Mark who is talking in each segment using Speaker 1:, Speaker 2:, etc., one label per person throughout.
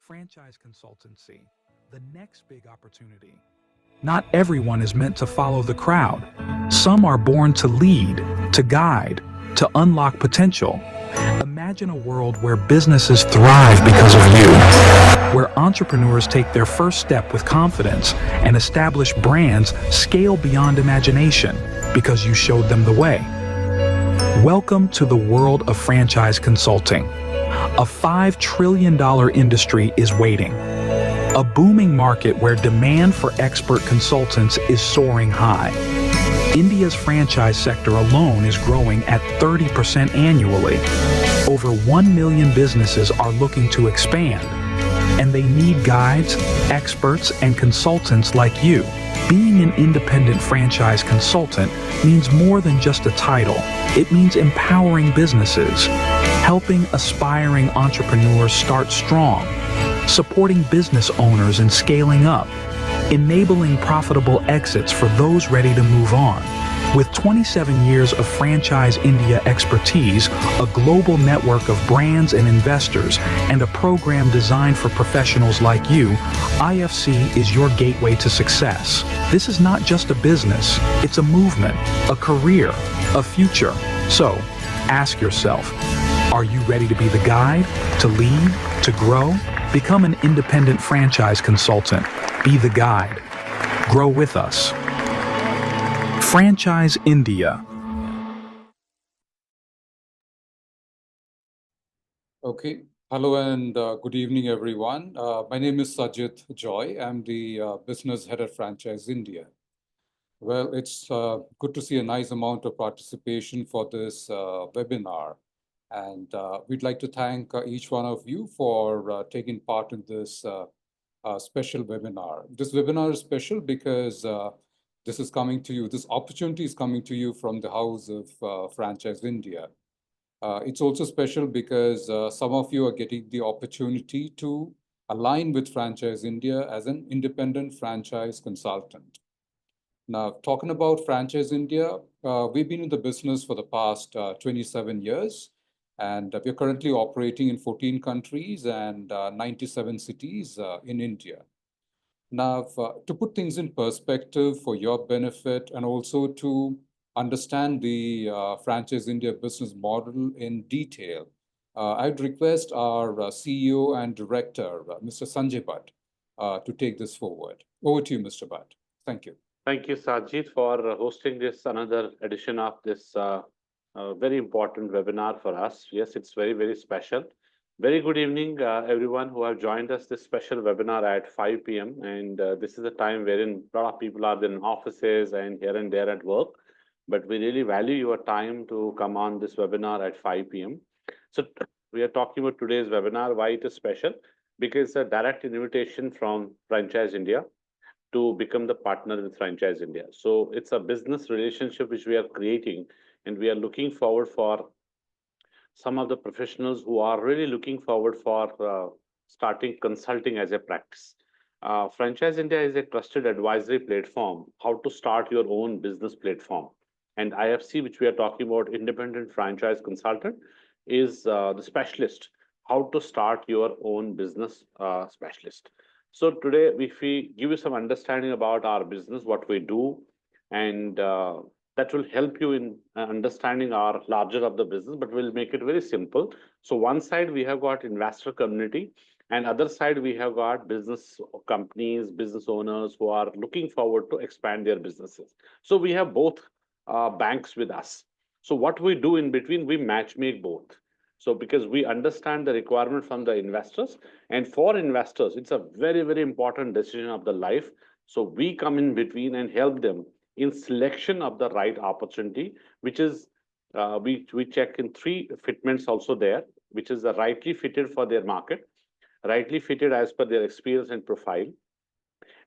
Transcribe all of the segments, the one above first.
Speaker 1: Franchise consultancy, the next big opportunity. Not everyone is meant to follow the crowd. Some are born to lead, to guide, to unlock potential. Imagine a world where businesses thrive because of you, where entrepreneurs take their first step with confidence and established brands scale beyond imagination because you showed them the way. Welcome to the world of franchise consulting. A $5 trillion industry is waiting. A booming market where demand for expert consultants is soaring high. India's franchise sector alone is growing at 30% annually. Over 1 million businesses are looking to expand, and they need guides, experts, and consultants like you. Being an independent franchise consultant means more than just a title. It means empowering businesses, helping aspiring entrepreneurs start strong, supporting business owners in scaling up, enabling profitable exits for those ready to move on. With 27 years of Franchise India expertise, a global network of brands and investors, and a program designed for professionals like you, IFC is your gateway to success. This is not just a business, it's a movement, a career, a future. So, ask yourself, are you ready to be the guide, to lead, to grow? Become an independent franchise consultant. Be the guide. Grow with us. Franchise India.
Speaker 2: Okay. Hello and good evening, everyone. My name is Sajid Joy. I'm the business head at Franchise India. Well, it's good to see a nice amount of participation for this webinar. And we'd like to thank each one of you for taking part in this special webinar. This webinar is special because this is coming to you, this opportunity is coming to you from the House of Franchise India. It's also special because some of you are getting the opportunity to align with Franchise India as an independent franchise consultant. Now, talking about Franchise India, we've been in the business for the past 27 years, and we're currently operating in 14 countries and 97 cities in India. Now, to put things in perspective for your benefit and also to understand the Franchise India business model in detail, I'd request our CEO and director, Mr. Sanjay Bhatt, to take this forward. Over to you, Mr. Bhatt. Thank you.
Speaker 3: Thank you, Sajid, for hosting this another edition of this very important webinar for us. Yes, it's very, very special. Very good evening, everyone who have joined us this special webinar at 5 p.m. And this is a time wherein a lot of people are in offices and here and there at work. But we really value your time to come on this webinar at 5 p.m. So we are talking about today's webinar, why it is special, because it's a direct invitation from Franchise India to become the partner with Franchise India. So it's a business relationship which we are creating, and we are looking forward for some of the professionals who are really looking forward for starting consulting as a practice. Franchise India is a trusted advisory platform, how to start your own business platform. And IFC, which we are talking about, independent franchise consultant, is the specialist, how to start your own business specialist. So today, if we give you some understanding about our business, what we do, and that will help you in understanding our larger of the business, but we'll make it very simple. So one side, we have got investor community, and other side, we have got business companies, business owners who are looking forward to expand their businesses. So we have both banks with us. So what we do in between, we match make both. So because we understand the requirement from the investors, and for investors, it's a very, very important decision of the life. So we come in between and help them in selection of the right opportunity, which is we check in 3 fitments also there, which is the rightly fitted for their market, rightly fitted as per their experience and profile,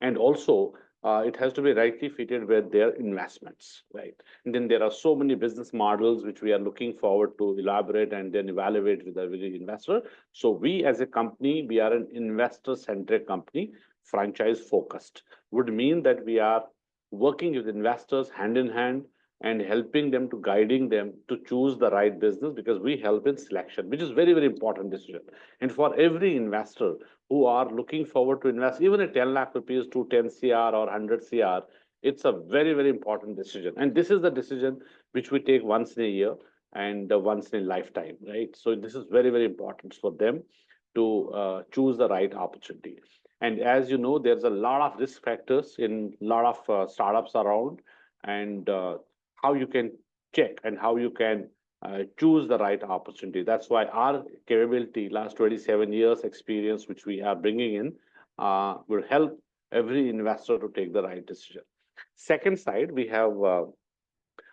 Speaker 3: and also it has to be rightly fitted with their investments, right? And then there are so many business models which we are looking forward to elaborate and then evaluate with every investor. So we as a company, we are an investor-centric company, franchise focused, would mean that we are working with investors hand in hand and helping them to guiding them to choose the right business, because we help in selection, which is very, very important decision. And for every investor who are looking forward to invest even a 10 lakh rupees to 10 CR or 100 CR, it's a very, very important decision. And this is the decision which we take once in a year and once in a lifetime, right? So this is very, very important for them to choose the right opportunity. And as you know, there's a lot of risk factors in a lot of startups around, and how you can check and how you can choose the right opportunity. That's why our capability, last 27 years experience, which we are bringing in, will help every investor to take the right decision. Second side, we have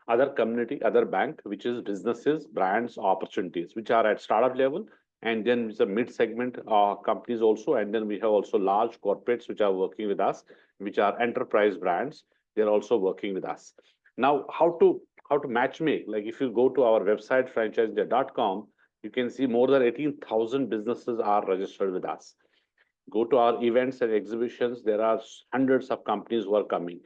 Speaker 3: other community, other bank, which is businesses, brands, opportunities, which are at startup level. And then it's a mid-segment companies also. And then we have also large corporates which are working with us, which are enterprise brands. They're also working with us. Now, how to match make? Like if you go to our website, franchiseindia.com, you can see more than 18,000 businesses are registered with us. Go to our events and exhibitions, there are hundreds of companies who are coming.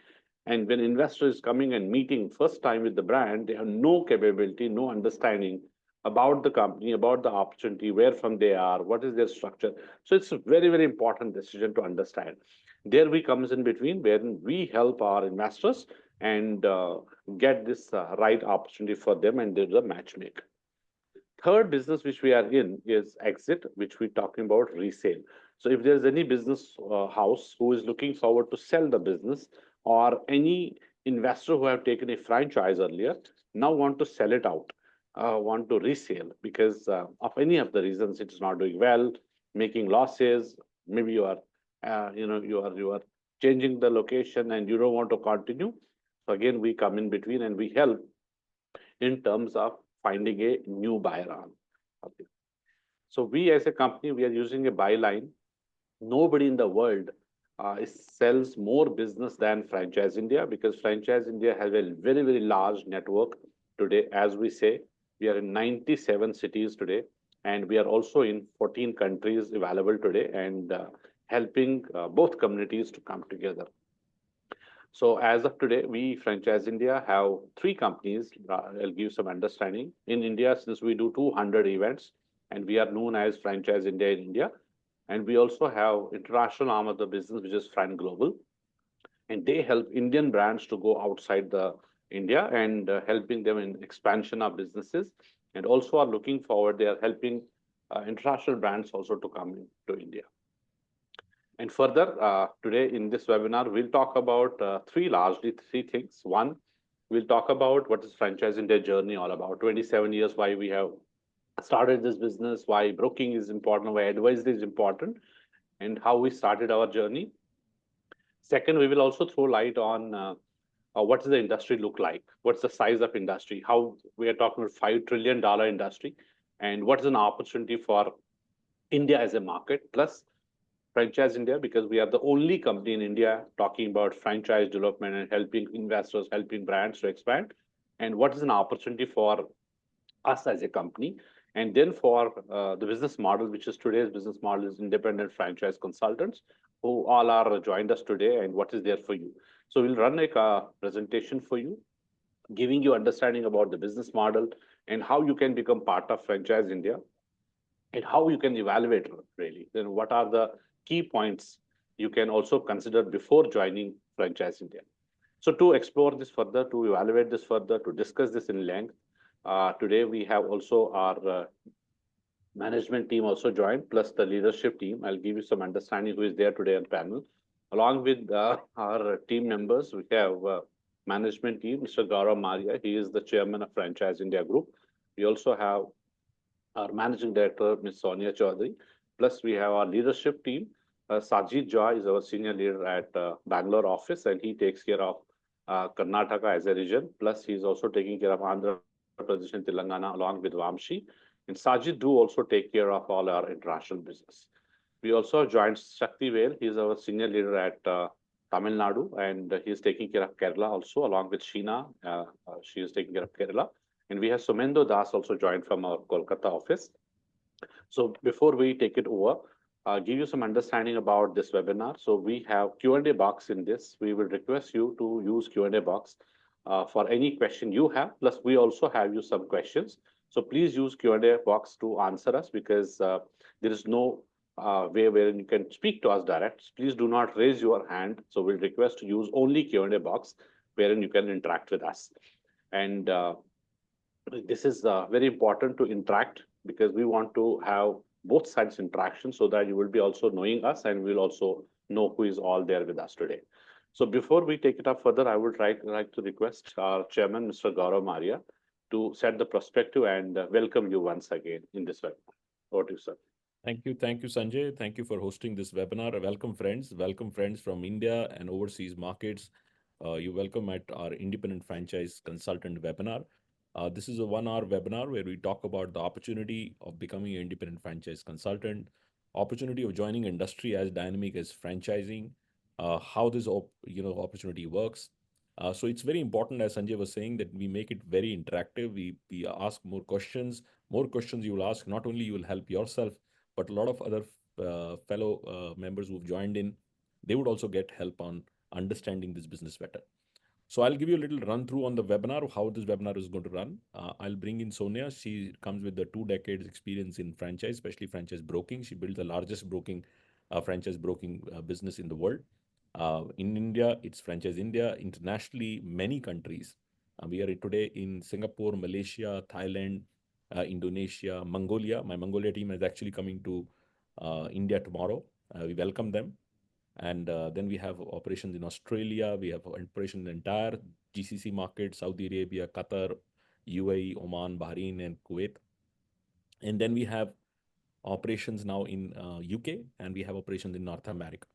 Speaker 3: And when investor is coming and meeting first time with the brand, they have no capability, no understanding about the company, about the opportunity, where from they are, what is their structure. So it's a very, very important decision to understand. There we comes in between, where we help our investors and get this right opportunity for them, and there's a matchmaker. Third business which we are in is exit, which we're talking about resale. So if there's any business house who is looking forward to sell the business, or any investor who have taken a franchise earlier, now want to sell it out, want to resale because of any of the reasons it's not doing well, making losses, maybe you are, you are changing the location and you don't want to continue. So again, we come in between and we help in terms of finding a new buyer on. Okay. So we as a company, we are using a byline. Nobody in the world sells more business than Franchise India, because Franchise India has a very, very large network today. As we say, we are in 97 cities today, and we are also in 14 countries available today, and helping both communities to come together. So as of today, we Franchise India have 3 companies. I'll give some understanding. In India, since we do 200 events, and we are known as Franchise India in India. And we also have international arm of the business, which is Fran Global. And they help Indian brands to go outside the India and helping them in expansion of businesses. And also are looking forward, they are helping international brands also to come into India. And further, today in this webinar, we'll talk about largely three things. One, we'll talk about what is Franchise India journey all about, 27 years, why we have started this business, why broking is important, why advisory is important, and how we started our journey. Second, we will also throw light on what does the industry look like? What's the size of industry? How we are talking about $5 trillion industry, and what is an opportunity for India as a market, plus Franchise India, because we are the only company in India talking about franchise development and helping investors, helping brands to expand. And what is an opportunity for us as a company? And then for the business model, which is today's business model, is independent franchise consultants who all are joined us today, and what is there for you. So we'll run a presentation for you, giving you understanding about the business model and how you can become part of Franchise India, and how you can evaluate really. Then what are the key points you can also consider before joining Franchise India. So to explore this further, to evaluate this further, to discuss this in length, today we have also our management team also joined, plus the leadership team. I'll give you some understanding who is there today on panel. Along with our team members, we have management team, Mr. Gaurav Maria. He is the chairman of Franchise India Group. We also have our managing director, Ms. Sonia Chaudhary. Plus we have our leadership team. Sajid Joy is our senior leader at Bangalore office, and he takes care of Karnataka as a region. Plus he's also taking care of Andhra Pradesh and Telangana along with Vamshi. And Sajid do also take care of all our international business. We also joined Shakti Vel. He's our senior leader at Tamil Nadu, and he's taking care of Kerala also, along with Sheena. She is taking care of Kerala. And we have Sumendo Das also joined from our Kolkata office. So before we take it over, give you some understanding about this webinar. So we have Q&A box in this. We will request you to use Q&A box. for any question you have. Plus, we also have you some questions. So please use Q&A box to answer us, because there is no way where you can speak to us direct. Please do not raise your hand. So we'll request to use only Q&A box wherein you can interact with us. And this is very important to interact, because we want to have both sides interaction, so that you will be also knowing us and we'll also know who is all there with us today. So before we take it up further, I would like to request our chairman, Mr. Gaurav Maria, to set the perspective and welcome you once again in this webinar. Over to you, sir.
Speaker 4: Thank you, Sanjay. Thank you for hosting this webinar. Welcome friends from India and overseas markets. You welcome at our independent franchise consultant webinar. This is a 1 hour webinar where we talk about the opportunity of becoming an independent franchise consultant, opportunity of joining industry as dynamic as franchising, how this opportunity works. So it's very important, as Sanjay was saying, that we make it very interactive. We ask more questions. More questions you will ask, not only you will help yourself, but a lot of other fellow members who've joined in, they would also get help on understanding this business better. So I'll give you a little run through on the webinar, how this webinar is going to run. I'll bring in Sonia. She comes with the 2 decades experience in franchise, especially franchise broking. She built the largest franchise broking business in the world. In India, it's Franchise India. Internationally, many countries. We are today in Singapore, Malaysia, Thailand, Indonesia, Mongolia. My Mongolia team is actually coming to India tomorrow. We welcome them. And then we have operations in Australia. We have operations in entire GCC market, Saudi Arabia, Qatar, UAE, Oman, Bahrain, and Kuwait. And then we have operations now in UK, and we have operations in North America.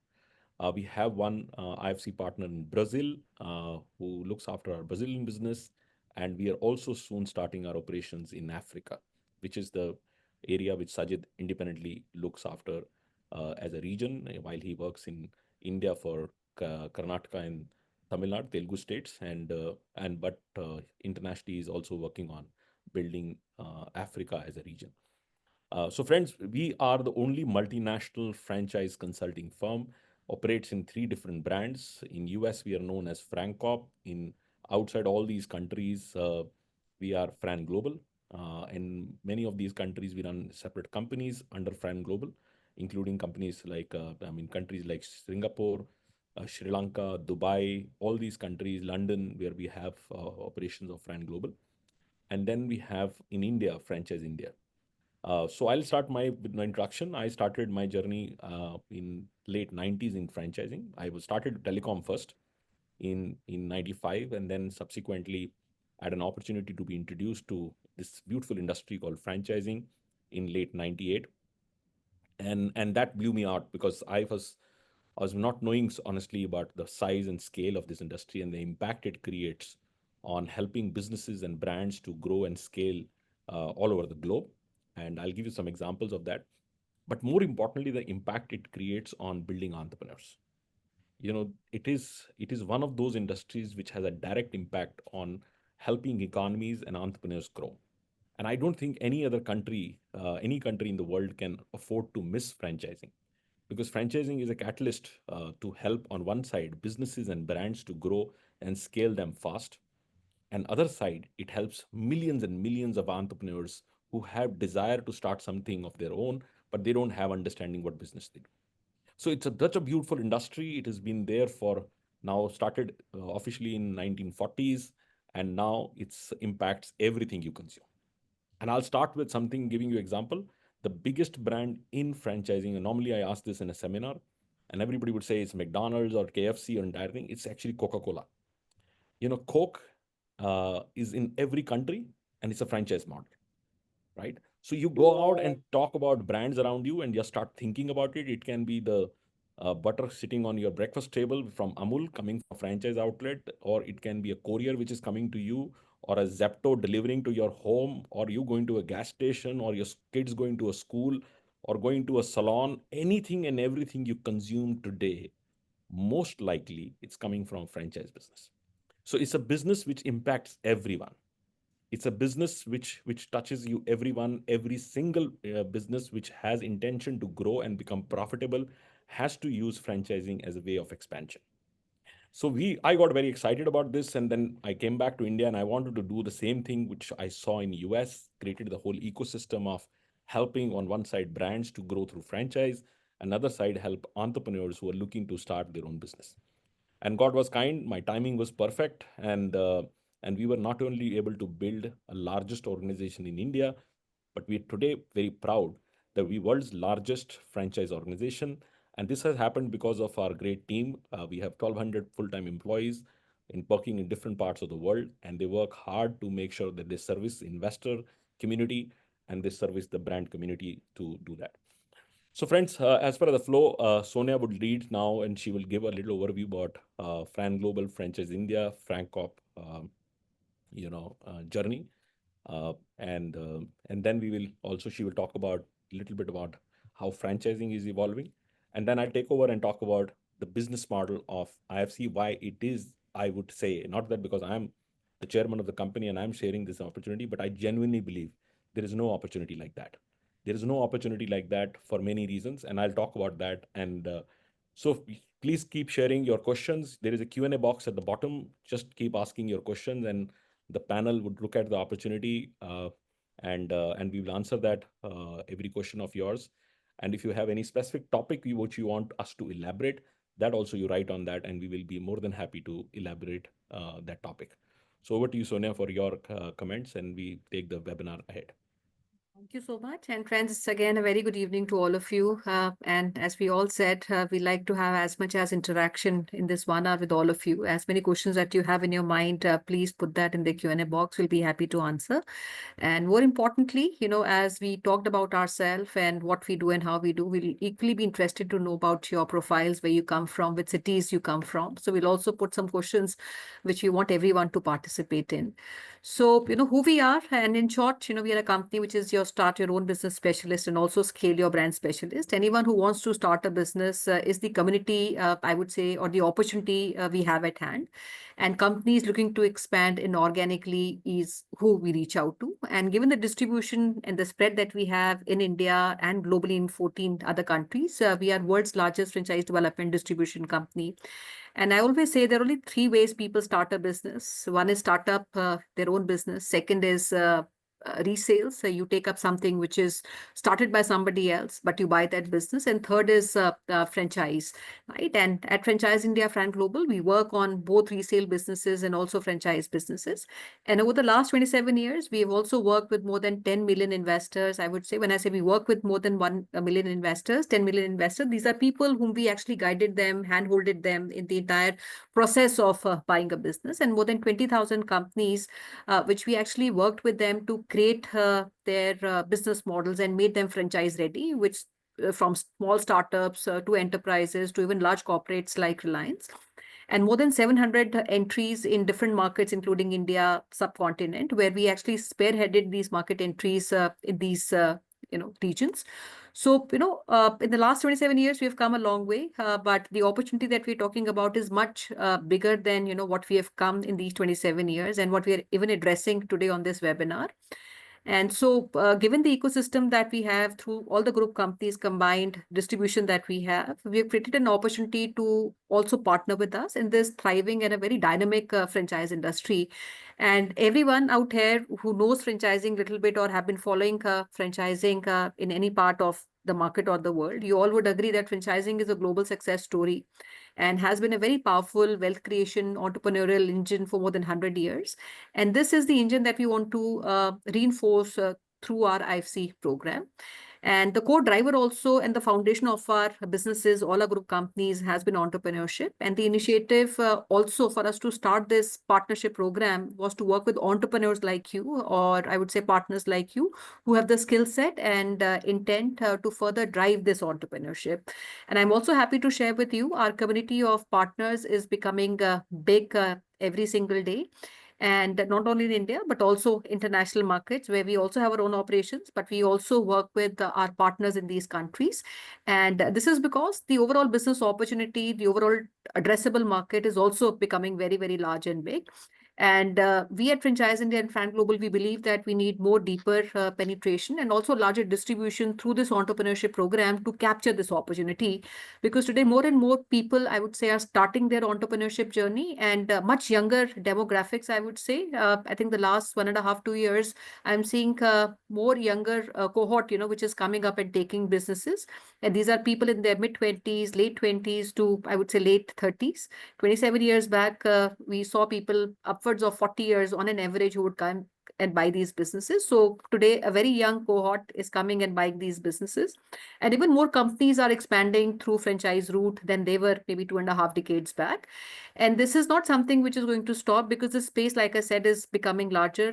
Speaker 4: We have one IFC partner in Brazil who looks after our Brazilian business. And we are also soon starting our operations in Africa, which is the area which Sajid independently looks after as a region, while he works in India for Karnataka and Tamil Nadu, Telugu states, but internationally is also working on building Africa as a region. So friends, we are the only multinational franchise consulting firm, operates in 3 different brands. In US, we are known as FranCorp. In outside all these countries, we are Fran Global. In many of these countries, we run separate companies under Fran Global, including companies like, countries like Singapore, Sri Lanka, Dubai, all these countries, London, where we have operations of Fran Global. And then we have in India, Franchise India. So I'll start with my introduction. I started my journey in late 90s in franchising. I started telecom first in 95, and then subsequently had an opportunity to be introduced to this beautiful industry called franchising in late 98. And that blew me out, because I was not knowing honestly about the size and scale of this industry and the impact it creates on helping businesses and brands to grow and scale all over the globe. And I'll give you some examples of that. But more importantly, the impact it creates on building entrepreneurs. It is one of those industries which has a direct impact on helping economies and entrepreneurs grow. And I don't think any country in the world can afford to miss franchising, because franchising is a catalyst to help, on one side, businesses and brands to grow and scale them fast. And other side, it helps millions and millions of entrepreneurs who have desire to start something of their own, but they don't have understanding what business they do. So it's such a beautiful industry. It has been there for now, started officially in 1940s, and now it's impacts everything you consume. And I'll start with something, giving you example. The biggest brand in franchising, and normally I ask this in a seminar, and everybody would say it's McDonald's or KFC or entire thing. It's actually Coca-Cola. Coke is in every country, and it's a franchise model, right? So you go out and talk about brands around you and just start thinking about it. It can be the butter sitting on your breakfast table from Amul coming from a franchise outlet, or it can be a courier which is coming to you, or a Zepto delivering to your home, or you going to a gas station, or your kids going to a school, or going to a salon. Anything and everything you consume today, most likely it's coming from franchise business. So it's a business which impacts everyone. It's a business which touches you, everyone. Every single business which has intention to grow and become profitable has to use franchising as a way of expansion. So I got very excited about this, and then I came back to India, and I wanted to do the same thing which I saw in US, created the whole ecosystem of helping on one side brands to grow through franchise, another side help entrepreneurs who are looking to start their own business. And God was kind, my timing was perfect, and we were not only able to build a largest organization in India, but we are today very proud that we world's largest franchise organization. And this has happened because of our great team. We have 1,200 full-time employees in working in different parts of the world, and they work hard to make sure that they service investor community and they service the brand community to do that. So, friends, as per the flow, Sonia would lead now, and she will give a little overview about Fran Global Franchise India, FranCorp, journey, and then we will also she will talk about a little bit about how franchising is evolving, and then I'll take over and talk about the business model of IFC, why it is, I would say, not that because I'm the chairman of the company and I'm sharing this opportunity, but I genuinely believe there is no opportunity like that. There is no opportunity like that for many reasons, and I'll talk about that. And so please keep sharing your questions. There is a Q&A box at the bottom. Just keep asking your questions, and the panel would look at the opportunity, and we will answer that every question of yours. And if you have any specific topic which you want us to elaborate, that also you write on that, and we will be more than happy to elaborate that topic. So over to you, Sonia, for your comments, and we take the webinar ahead.
Speaker 5: Thank you so much. And friends, it's again a very good evening to all of you. And as we all said, we like to have as much as interaction in this 1 hour with all of you. As many questions that you have in your mind, please put that in the Q&A box. We'll be happy to answer. And more importantly, as we talked about ourselves and what we do and how we do, we'll equally be interested to know about your profiles, where you come from, which cities you come from. So we'll also put some questions which we want everyone to participate in. So, who we are, and in short, we are a company which is your start your own business specialist and also scale your brand specialist. Anyone who wants to start a business is the community, I would say, or the opportunity we have at hand. And companies looking to expand inorganically is who we reach out to. And given the distribution and the spread that we have in India and globally in 14 other countries, we are world's largest franchise development distribution company. And I always say there are only 3 ways people start a business. One is start up their own business. Second is resale. So you take up something which is started by somebody else, but you buy that business. And third is franchise, right? And at Franchise India, Fran Global, we work on both resale businesses and also franchise businesses. And over the last 27 years, we have also worked with more than 10 million investors. I would say when I say we work with more than 1 million investors, 10 million investors, these are people whom we actually guided them, handholded them in the entire process of buying a business, and more than 20,000 companies, which we actually worked with them to create their business models and made them franchise ready, which from small startups to enterprises to even large corporates like Reliance. And more than 700 entries in different markets, including India subcontinent, where we actually spearheaded these market entries in these regions. So, in the last 27 years, we've come a long way, but the opportunity that we're talking about is much bigger than, what we have come in these 27 years and what we are even addressing today on this webinar. And so, given the ecosystem that we have through all the group companies combined distribution that we have created an opportunity to also partner with us in this thriving and a very dynamic franchise industry. And everyone out here who knows franchising a little bit or have been following franchising in any part of the market or the world, you all would agree that franchising is a global success story and has been a very powerful wealth creation entrepreneurial engine for more than 100 years. And this is the engine that we want to reinforce through our IFC program. And the core driver also and the foundation of our businesses, all our group companies, has been entrepreneurship. And the initiative also for us to start this partnership program was to work with entrepreneurs like you, or I would say partners like you, who have the skill set and intent to further drive this entrepreneurship. And I'm also happy to share with you, our community of partners is becoming big every single day. And not only in India, but also international markets where we also have our own operations, but we also work with our partners in these countries. And this is because the overall business opportunity, the overall addressable market is also becoming very, very large and big. And we at Franchise India and Fan Global, we believe that we need more deeper penetration and also larger distribution through this entrepreneurship program to capture this opportunity. Because today, more and more people, I would say, are starting their entrepreneurship journey, and much younger demographics, I would say. I think the last 1.5, 2 years, I'm seeing more younger cohort, which is coming up and taking businesses. And these are people in their mid-20s, late 20s to, I would say, late 30s. 27 years back, we saw people upwards of 40 years on an average who would come and buy these businesses. So today, a very young cohort is coming and buying these businesses. And even more companies are expanding through franchise route than they were maybe 2.5 decades back. And this is not something which is going to stop, because the space, like I said, is becoming larger.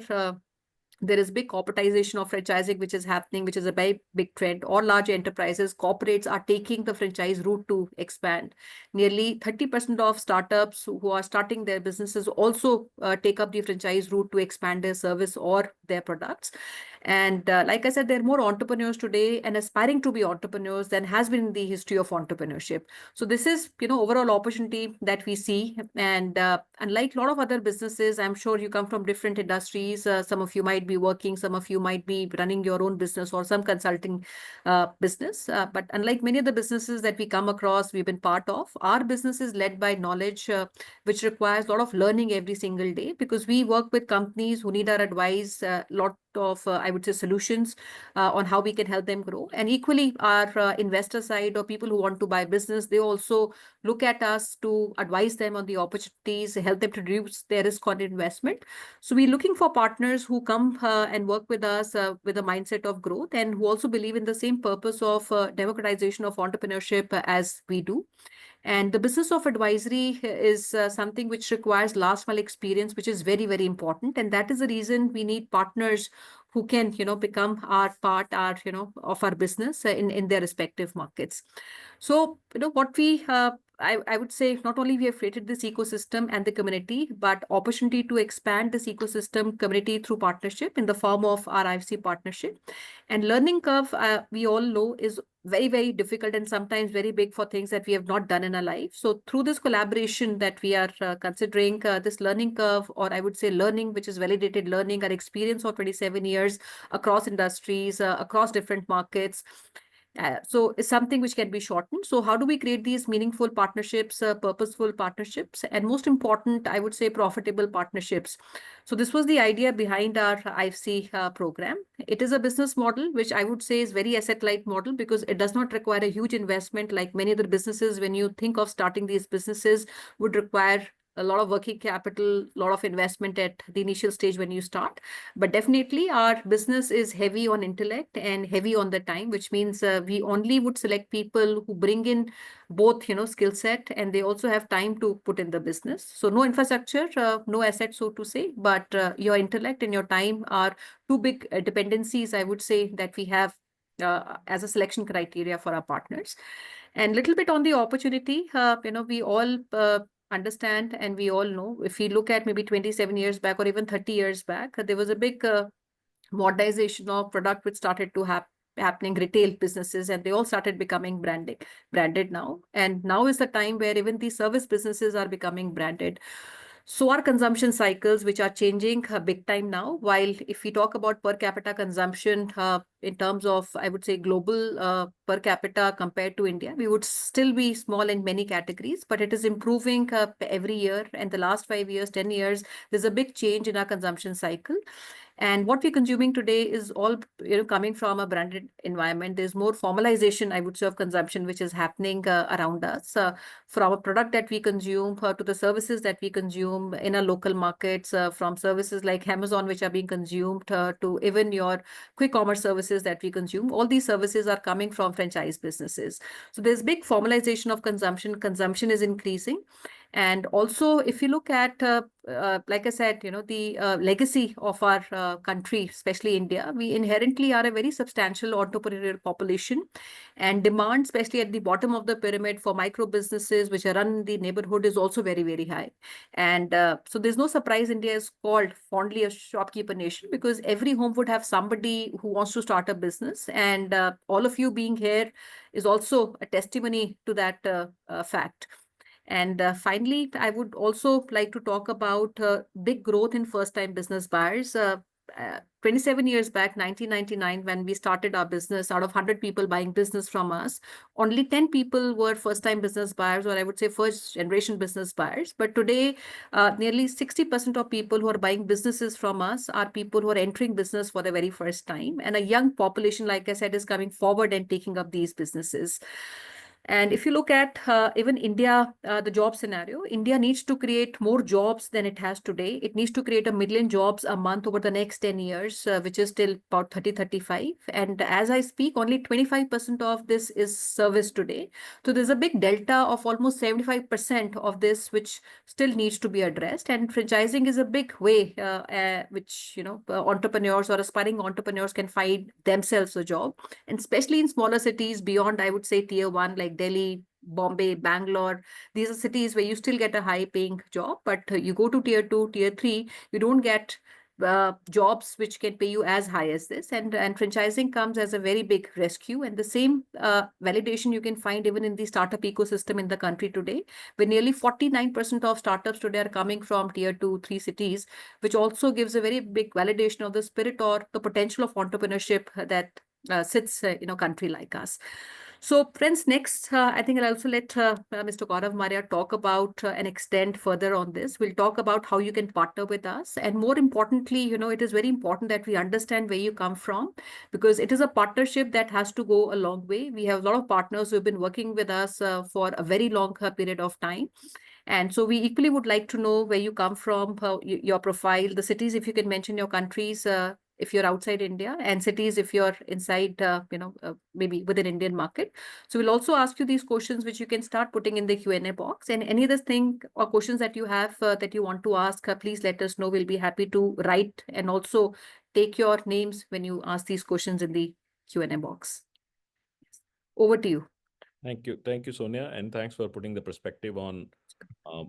Speaker 5: There is big corporatization of franchising which is happening, which is a very big trend. All large enterprises, corporates are taking the franchise route to expand. Nearly 30% of startups who are starting their businesses also take up the franchise route to expand their service or their products. And like I said, there are more entrepreneurs today and aspiring to be entrepreneurs than has been in the history of entrepreneurship. So this is, overall opportunity that we see. And unlike a lot of other businesses, I'm sure you come from different industries. Some of you might be working, some of you might be running your own business or some consulting business. But unlike many of the businesses that we come across, we've been part of, our business is led by knowledge, which requires a lot of learning every single day, because we work with companies who need our advice, a lot of, I would say, solutions on how we can help them grow. And equally, our investor side or people who want to buy business, they also look at us to advise them on the opportunities, help them to reduce their risk on investment. So we're looking for partners who come and work with us with a mindset of growth, and who also believe in the same purpose of democratization of entrepreneurship as we do. And the business of advisory is something which requires last mile experience, which is very, very important. And that is the reason we need partners who can, become our part, of our business in their respective markets. So, what we, I would say, not only we have created this ecosystem and the community, but opportunity to expand this ecosystem community through partnership in the form of our IFC partnership. And learning curve, we all know, is very, very difficult and sometimes very big for things that we have not done in our life. So through this collaboration that we are considering, this learning curve, or I would say learning, which is validated learning, our experience of 27 years across industries, across different markets. So it's something which can be shortened. So how do we create these meaningful partnerships, purposeful partnerships, and most important, I would say, profitable partnerships? So this was the idea behind our IFC program. It is a business model which I would say is very asset-light model, because it does not require a huge investment like many other businesses. When you think of starting these businesses, would require a lot of working capital, a lot of investment at the initial stage when you start. But definitely our business is heavy on intellect and heavy on the time, which means we only would select people who bring in both, skill set, and they also have time to put in the business. So no infrastructure, no assets, so to say, but your intellect and your time are two big dependencies, I would say, that we have as a selection criteria for our partners. And little bit on the opportunity, we all understand, and we all know, if we look at maybe 27 years back or even 30 years back, there was a big modernization of product which started to happening, retail businesses, and they all started becoming branded now. And now is the time where even the service businesses are becoming branded. So our consumption cycles, which are changing big time now, while if we talk about per capita consumption in terms of, I would say, global per capita compared to India, we would still be small in many categories, but it is improving every year. And the last 5 years, 10 years, there's a big change in our consumption cycle. And what we're consuming today is all, coming from a branded environment. There's more formalization, I would say, of consumption, which is happening around us, from a product that we consume to the services that we consume in our local markets, from services like Amazon, which are being consumed, to even your quick commerce services that we consume. All these services are coming from franchise businesses. So there's big formalization of consumption. Consumption is increasing. And also, if you look at, like I said, the legacy of our country, especially India, we inherently are a very substantial entrepreneurial population, and demand, especially at the bottom of the pyramid for micro businesses which are run in the neighborhood, is also very, very high. And so there's no surprise India is called fondly a shopkeeper nation, because every home would have somebody who wants to start a business. And all of you being here is also a testimony to that fact. And finally, I would also like to talk about big growth in first-time business buyers. 27 years back, 1999, when we started our business, out of 100 people buying business from us, only 10 people were first-time business buyers, or I would say first-generation business buyers. But today, nearly 60% of people who are buying businesses from us are people who are entering business for the very first time. And a young population, like I said, is coming forward and taking up these businesses. And if you look at even India, the job scenario, India needs to create more jobs than it has today. It needs to create 1 million jobs a month over the next 10 years, which is still about 30-35. And as I speak, only 25% of this is serviced today. So there's a big delta of almost 75% of this, which still needs to be addressed. And franchising is a big way which, entrepreneurs or aspiring entrepreneurs can find themselves a job. And especially in smaller cities beyond, I would say, tier one, like Delhi, Bombay, Bangalore. These are cities where you still get a high paying job, but you go to tier two, tier three, you don't get jobs which can pay you as high as this. And franchising comes as a very big rescue. And the same validation you can find even in the startup ecosystem in the country today, where nearly 49% of startups today are coming from tier two, three cities, which also gives a very big validation of the spirit or the potential of entrepreneurship that sits in a country like us. So, friends, next, I think I'll also let Mr. Gaurav Maria talk about and extend further on this. We'll talk about how you can partner with us. And more importantly, it is very important that we understand where you come from, because it is a partnership that has to go a long way. We have a lot of partners who have been working with us for a very long period of time. And so we equally would like to know where you come from, your profile, the cities, if you can mention your countries, if you're outside India, and cities if you're inside, maybe within Indian market. So we'll also ask you these questions, which you can start putting in the Q&A box. And any other thing or questions that you have that you want to ask, please let us know. We'll be happy to write and also take your names when you ask these questions in the Q&A box. Over to you.
Speaker 4: Thank you, Sonia, and thanks for putting the perspective on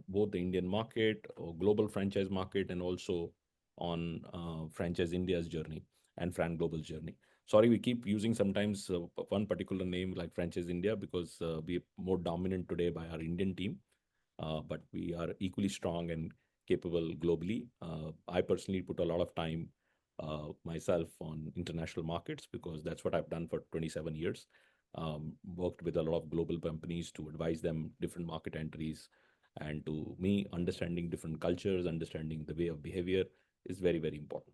Speaker 4: both the Indian market, or global franchise market, and also on Franchise India's journey and Fran Global's journey. Sorry, we keep using sometimes one particular name like Franchise India because we're more dominant today by our Indian team, but we are equally strong and capable globally. I personally put a lot of time myself on international markets because that's what I've done for 27 years. Worked with a lot of global companies to advise them different market entries, and to me, understanding different cultures, understanding the way of behavior is very, very important.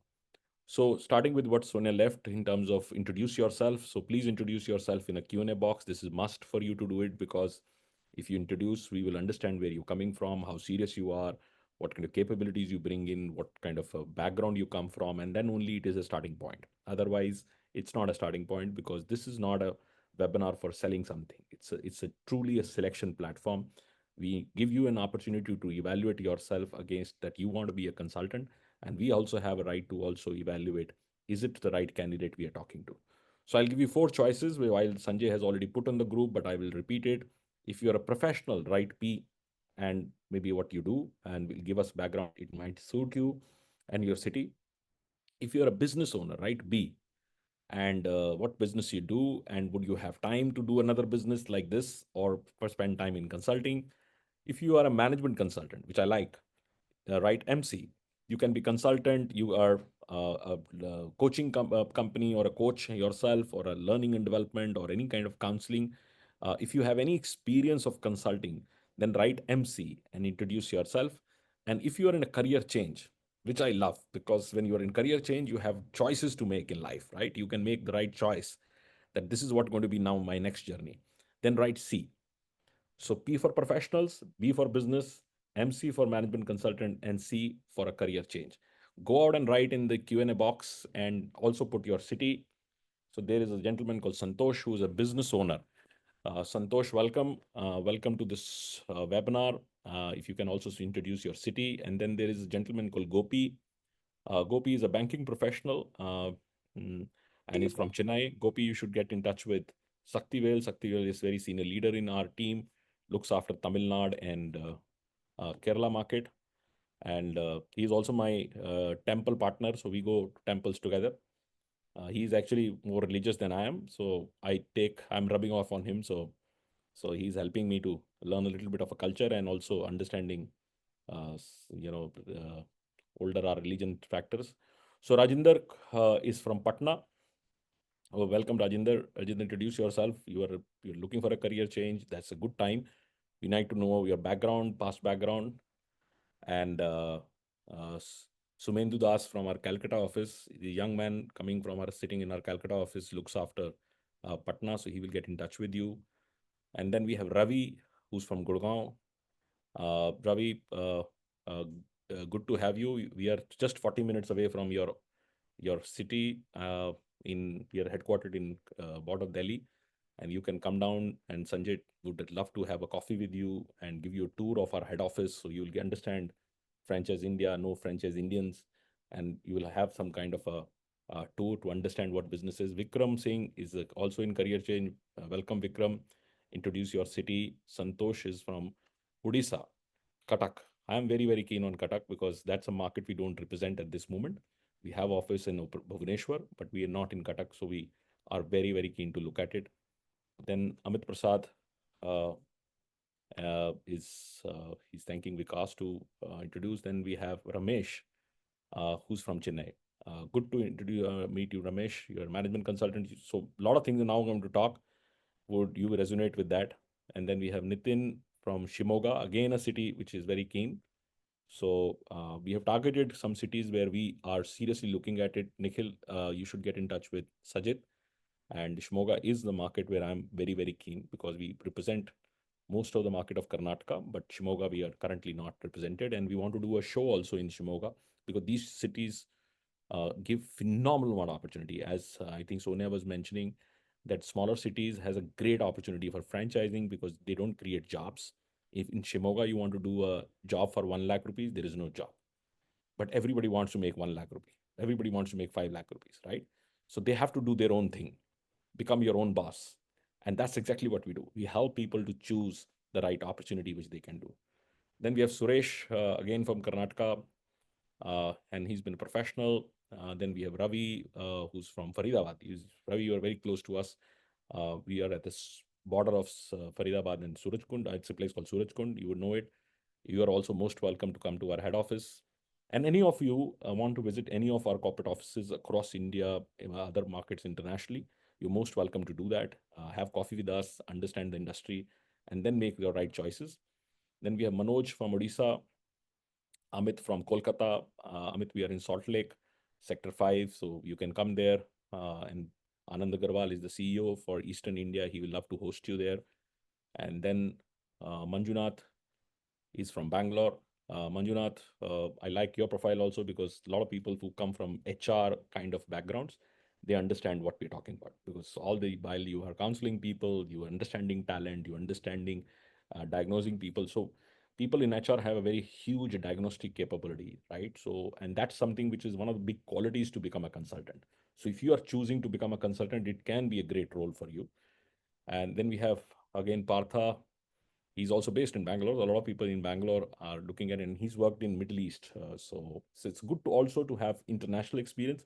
Speaker 4: So starting with what Sonia left in terms of introduce yourself. So please introduce yourself in a Q&A box. This is must for you to do it, because if you introduce, we will understand where you're coming from, how serious you are, what kind of capabilities you bring in, what kind of a background you come from, and then only it is a starting point. Otherwise, it's not a starting point, because this is not a webinar for selling something. It's a truly a selection platform. We give you an opportunity to evaluate yourself against that you want to be a consultant, and we also have a right to also evaluate, is it the right candidate we are talking to? So I'll give you 4 choices, while Sanjay has already put on the group, but I will repeat it. If you're a professional, write P and maybe what you do, and will give us background. It might suit you and your city. If you're a business owner, write B and what business you do, and would you have time to do another business like this, or spend time in consulting. If you are a management consultant, which I like, write MC. You can be consultant, you are a coaching company, or a coach yourself, or a learning and development, or any kind of counseling. If you have any experience of consulting, then write MC and introduce yourself. And if you are in a career change, which I love, because when you are in career change, you have choices to make in life, right? You can make the right choice that this is what going to be now my next journey. Then write C. So P for professionals, B for business, MC for management consultant, and C for a career change. Go out and write in the Q&A box, and also put your city. So there is a gentleman called Santosh, who is a business owner. Santosh, welcome. Welcome to this webinar. If you can also introduce your city. And then there is a gentleman called Gopi. Gopi is a banking professional, and he's from Chennai. Gopi, you should get in touch with Saktivel. Saktivel is very senior leader in our team, looks after Tamil Nadu and Kerala market. And he's also my temple partner. So we go to temples together. He's actually more religious than I am. So I'm rubbing off on him. So So he's helping me to learn a little bit of a culture and also understanding, older our religion factors. So Rajinder is from Patna. Oh, welcome, Rajinder. Rajinder, introduce yourself. You're looking for a career change. That's a good time. We need to know your background, past background, and Sumendu Das from our Calcutta office, the young man coming from our sitting in our Calcutta office, looks after Patna, so he will get in touch with you. And then we have Ravi, who's from Gurgaon. Ravi, good to have you. We are just 40 minutes away from your city. We are headquartered in border Delhi, and you can come down. And Sanjay would love to have a coffee with you and give you a tour of our head office, so you will understand franchise India, no franchise Indians, and you will have some kind of a tour to understand what business is. Vikram Singh is also in career change. Welcome, Vikram. Introduce your city. Santosh is from Odisha, Cuttack. I am very, very keen on Cuttack because that's a market we don't represent at this moment. We have office in Bhubaneswar, but we are not in Cuttack, so we are very, very keen to look at it. Then Amit Prasad uh, he's thanking Vikas to introduce. Then we have Ramesh, who's from Chennai. Good to introduce meet you, Ramesh. You're a management consultant. So a lot of things are now going to talk. Would you resonate with that? And then we have Nitin from Shimoga, again a city which is very keen. So we have targeted some cities where we are seriously looking at it. Nikhil, you should get in touch with Sajid. And Shimoga is the market where I'm very, very keen because we represent most of the market of Karnataka, but Shimoga we are currently not represented. And we want to do a show also in Shimoga because these cities give phenomenal amount of opportunity. As I think Sonia was mentioning, that smaller cities has a great opportunity for franchising because they don't create jobs. If in Shimoga you want to do a job for 1 lakh rupees, there is no job. But everybody wants to make 1 lakh rupees. Everybody wants to make 5 lakh rupees, right? So they have to do their own thing, become your own boss. And that's exactly what we do. We help people to choose the right opportunity which they can do. Then we have Suresh, again from Karnataka, and he's been a professional. Then we have Ravi, who's from Faridabad. Ravi, you are very close to us. We are at this border of Faridabad and Surajkund. It's a place called Surajkund. You would know it. You are also most welcome to come to our head office. And any of you want to visit any of our corporate offices across India, other markets internationally, you're most welcome to do that. Have coffee with us, understand the industry, and then make your right choices. Then we have Manoj from Odisha, Amit from Kolkata. Amit, we are in Salt Lake, Sector 5, so you can come there. And Anand Agarwal is the CEO for Eastern India. He will love to host you there. And then Manjunath is from Bangalore. Manjunath, I like your profile also because a lot of people who come from HR kind of backgrounds, they understand what we're talking about. Because while you are counseling people, you are understanding talent, you are understanding diagnosing people. So people in HR have a very huge diagnostic capability, right? So, and that's something which is one of the big qualities to become a consultant. So if you are choosing to become a consultant, it can be a great role for you. And then we have again Partha. He's also based in Bangalore. A lot of people in Bangalore are looking at it, and he's worked in Middle East. So it's good to also to have international experience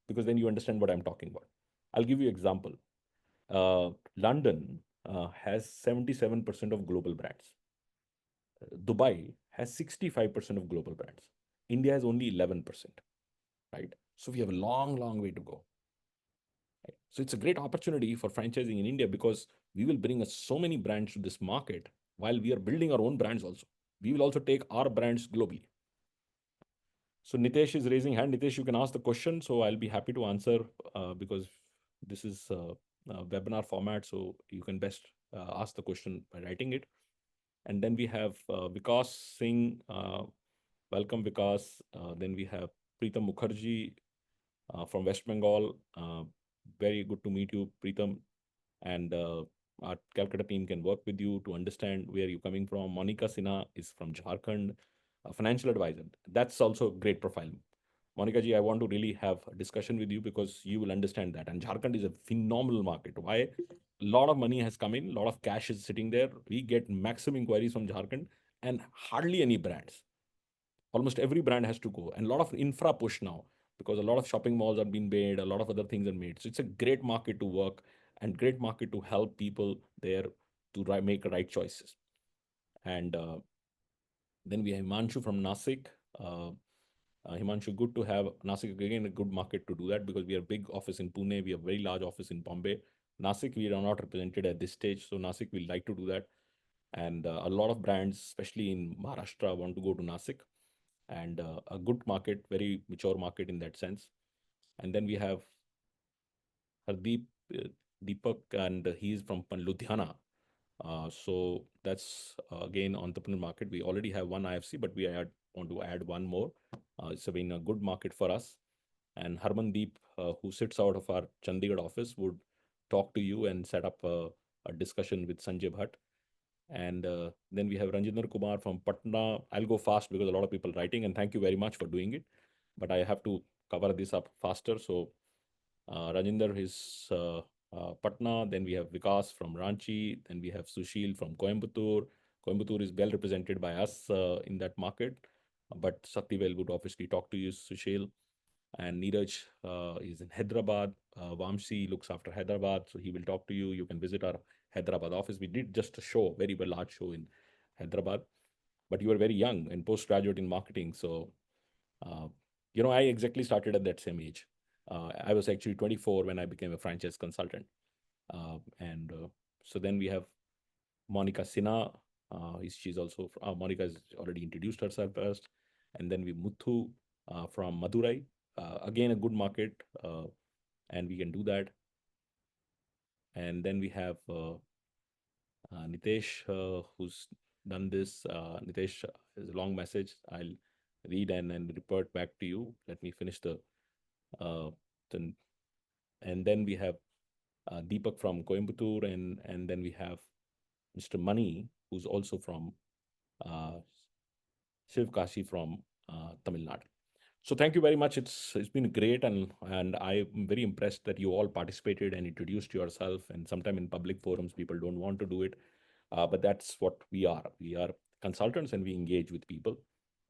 Speaker 4: because then you understand what I'm talking about. I'll give you example. London has 77% of global brands. Dubai has 65% of global brands. India has only 11%, right? So we have a long, long way to go. Right? So it's a great opportunity for franchising in India because we will bring us so many brands to this market while we are building our own brands also. We will also take our brands globally. So Nitesh is raising hand. Nitesh, you can ask the question. So I'll be happy to answer because this is a webinar format. So you can best ask the question by writing it. And then we have Vikas Singh. Welcome, Vikas. Then we have Preetam Mukherjee from West Bengal. Very good to meet you, Preetam. And our Calcutta team can work with you to understand where you're coming from. Monica Sinha is from Jharkhand, a financial advisor. That's also a great profile. Monica ji, I want to really have a discussion with you because you will understand that. And Jharkhand is a phenomenal market. Why? A lot of money has come in, a lot of cash is sitting there. We get maximum inquiries from Jharkhand and hardly any brands. Almost every brand has to go, and a lot of infra push now because a lot of shopping malls are being made, a lot of other things are made. So it's a great market to work and great market to help people there to make right choices. And then we have Himanshu from Nasik. Himanshu, good to have Nasik again, a good market to do that, because we have big office in Pune, we have very large office in Bombay. Nasik, we are not represented at this stage, so Nasik, we like to do that. And a lot of brands, especially in Maharashtra, want to go to Nasik, and a good market, very mature market in that sense. And then we have Hardeep, Deepak, and he's from Ludhiana. So that's again entrepreneur market. We already have one IFC, but want to add one more. It's been a good market for us. And Harmandeep, who sits out of our Chandigarh office, would talk to you and set up a discussion with Sanjay Bhatt. And then we have Ranjinder Kumar from Patna. I'll go fast because a lot of people writing, and thank you very much for doing it. But I have to cover this up faster. So Rajinder is Patna. Then we have Vikas from Ranchi. Then we have Sushil from Coimbatore. Coimbatore is well represented by us in that market. But Saktivel would obviously talk to you, Sushil. And Neeraj is in Hyderabad. Vamsi looks after Hyderabad, so he will talk to you. You can visit our Hyderabad office. We did just a show, very large show in Hyderabad. But you were very young and postgraduate in marketing. So, I exactly started at that same age. I was actually 24 when I became a franchise consultant. So then we have Monica Sinha. She's also, Monica has already introduced herself first. And then we Muthu from Madurai. Again, a good market, and we can do that. And then we have Nitesh, who's done this. Nitesh is a long message. I'll read and report back to you. Let me finish and then we have Deepak from Coimbatore, and then we have Mr. Mani, who's also from Shiv Kashi from Tamil Nadu. So thank you very much. It's been great, and I'm very impressed that you all participated and introduced yourself. And sometime in public forums, people don't want to do it, but that's what we are. We are consultants, and we engage with people.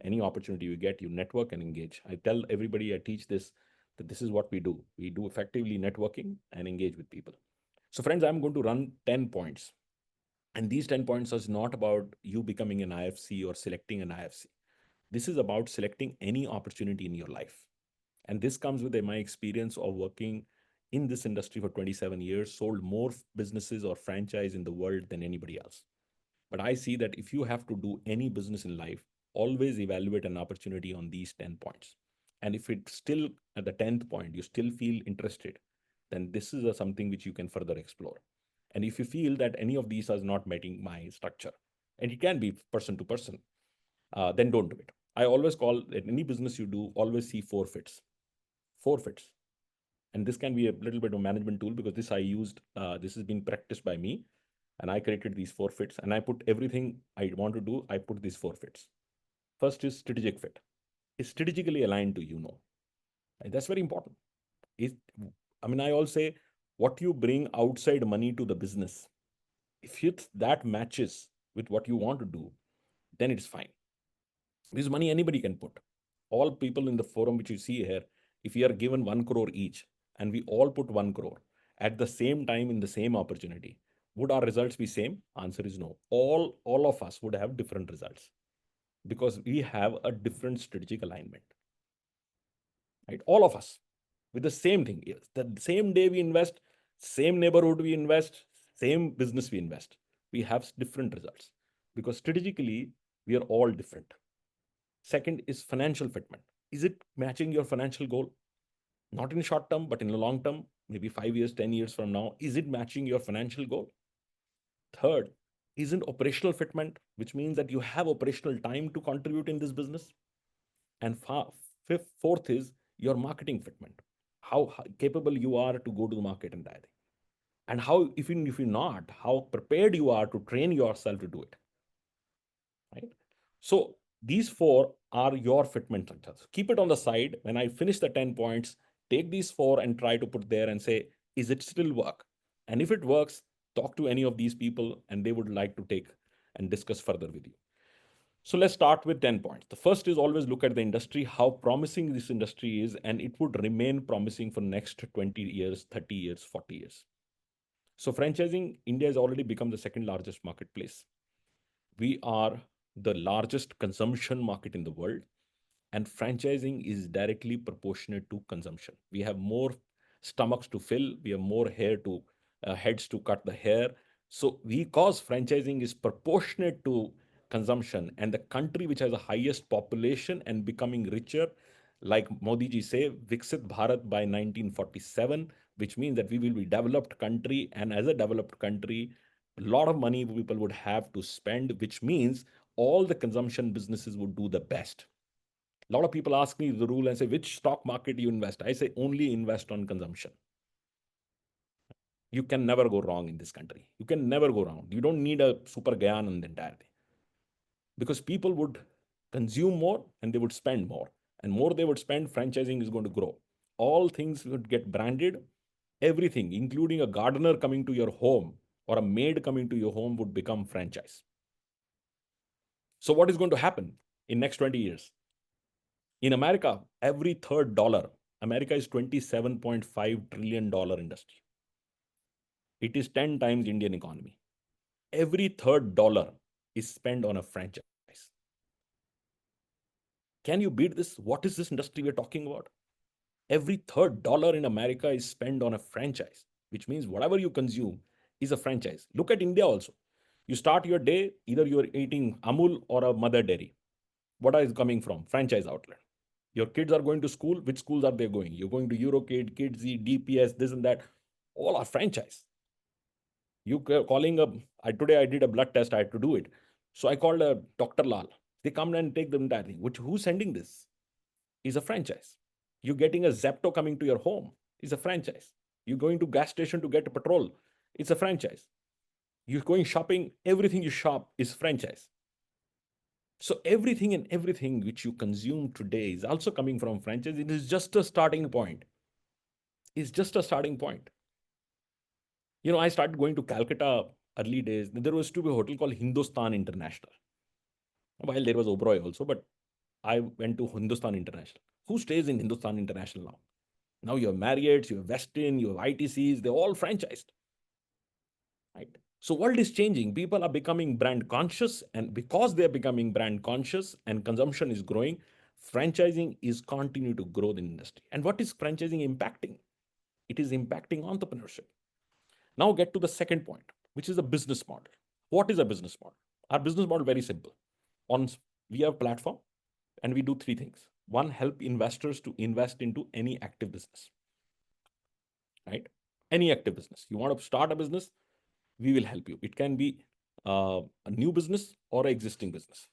Speaker 4: Any opportunity you get, you network and engage. I tell everybody I teach this, that this is what we do. We do effectively networking and engage with people. So friends, I'm going to run 10 points. And these 10 points is not about you becoming an IFC or selecting an IFC. This is about selecting any opportunity in your life. And this comes with my experience of working in this industry for 27 years, sold more businesses or franchise in the world than anybody else. But I see that if you have to do any business in life, always evaluate an opportunity on these 10 points. And if it's still at the 10th point, you still feel interested, then this is something which you can further explore. And if you feel that any of these are not meeting my structure, and it can be person to person, then don't do it. I always call that any business you do, always see forfeits. Forfeits. And this can be a little bit of management tool, because this I used, this has been practiced by me, and I created these forfeits, and I put everything I want to do, I put these forfeits. First is strategic fit. Is strategically aligned to And that's very important. I always say, what you bring outside money to the business, if that matches with what you want to do, then it's fine. This money anybody can put. All people in the forum which you see here, if we are given 1 crore each, and we all put 1 crore at the same time in the same opportunity, would our results be same? Answer is no. All of us would have different results, because we have a different strategic alignment. Right? All of us with the same thing. The same day we invest, same neighborhood we invest, same business we invest. We have different results, because strategically we are all different. Second is financial fitment. Is it matching your financial goal? Not in short term, but in the long term, maybe 5 years, 10 years from now, is it matching your financial goal? Third, isn't operational fitment, which means that you have operational time to contribute in this business. And fourth is your marketing fitment. How capable you are to go to the market and that. And how, if you're not, how prepared you are to train yourself to do it. Right? So these 4 are your fitment factors. Keep it on the side. When I finish the 10 points, take these 4 and try to put there and say, is it still work? And if it works, talk to any of these people, and they would like to take and discuss further with you. So let's start with 10 points. The first is always look at the industry, how promising this industry is, and it would remain promising for next 20 years, 30 years, 40 years. So franchising, India has already become the second largest marketplace. We are the largest consumption market in the world, and franchising is directly proportionate to consumption. We have more stomachs to fill, we have more hair to heads to cut the hair. So because franchising is proportionate to consumption, and the country which has the highest population and becoming richer, like Modi ji say, Viksit Bharat by 1947, which means that we will be developed country, and as a developed country, a lot of money people would have to spend, which means all the consumption businesses would do the best. A lot of people ask me the rule and say, which stock market you invest? I say, only invest on consumption. You can never go wrong in this country. You can never go wrong. You don't need a super gyan on the entire thing. Because people would consume more and they would spend more. And more they would spend, franchising is going to grow. All things would get branded. Everything, including a gardener coming to your home or a maid coming to your home, would become franchise. So what is going to happen in next 20 years? In America, every third dollar, America is $27.5 trillion industry. It is 10 times Indian economy. Every third dollar is spent on a franchise. Can you beat this? What is this industry we're talking about? Every third dollar in America is spent on a franchise, which means whatever you consume is a franchise. Look at India also. You start your day, either you're eating Amul or a mother dairy. What is coming from? Franchise outlet. Your kids are going to school. Which schools are they going? You're going to Eurokid, Kidsy, DPS, this and that. All are franchise. You calling today I did a blood test. I had to do it. So I called Dr. Lal. They come and take the entire thing. Who's sending this? Is a franchise. You're getting a Zepto coming to your home. Is a franchise. You're going to gas station to get a petrol. It's a franchise. You're going shopping. Everything you shop is franchise. So everything and everything which you consume today is also coming from franchise. It is just a starting point. It's just a starting point. You know, I started going to Calcutta early days. There was to be a hotel called Hindustan International. While there was Oberoi also, but I went to Hindustan International. Who stays in Hindustan International now? Now you have Marriott's, you have Westin, you have ITCs, they're all franchised. Right? So world is changing. People are becoming brand conscious, and because they're becoming brand conscious and consumption is growing, franchising is continue to grow the industry. And what is franchising impacting? It is impacting entrepreneurship. Now get to the second point, which is a business model. What is a business model? Our business model very simple. We have a platform and we do three things. One, help investors to invest into any active business. Right? Any active business. You want to start a business, we will help you. It can be a new business or an existing business.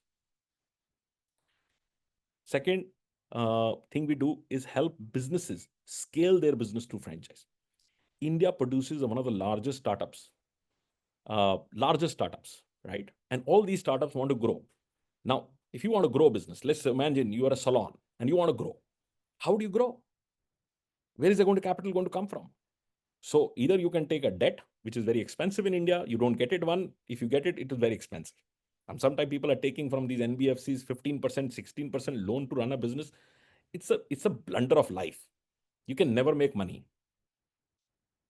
Speaker 4: Second thing we do is help businesses scale their business to franchise. India produces one of the largest startups, right? And all these startups want to grow. Now, if you want to grow a business, let's imagine you are a salon and you want to grow. How do you grow? Where is the capital going to come from? So either you can take a debt, which is very expensive in India. You don't get it one. If you get it, it is very expensive. And sometimes people are taking from these NBFCs 15%, 16% loan to run a business. It's a blunder of life. You can never make money.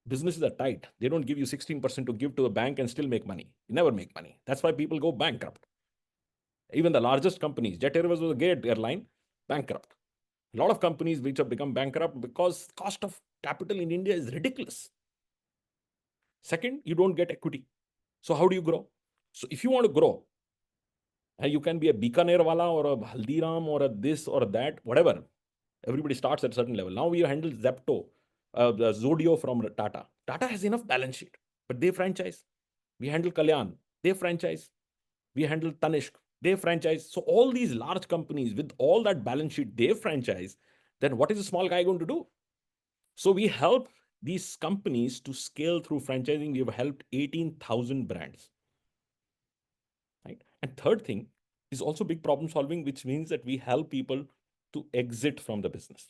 Speaker 4: Businesses are tight. They don't give you 16% to give to a bank and still make money. You never make money. That's why people go bankrupt. Even the largest companies, Jet Airways was a great airline, bankrupt. A lot of companies which have become bankrupt because cost of capital in India is ridiculous. Second, you don't get equity. So how do you grow? So if you want to grow, you can be a Bikaner wala or a Haldiram or a this or that, whatever. Everybody starts at a certain level. Now we handle Zepto, the Zodio from Tata. Tata has enough balance sheet, but they franchise. We handle Kalyan, they franchise. We handle Tanishq, they franchise. So all these large companies with all that balance sheet, they franchise. Then what is a small guy going to do? So we help these companies to scale through franchising. We have helped 18,000 brands. Right? And third thing is also big problem solving, which means that we help people to exit from the business.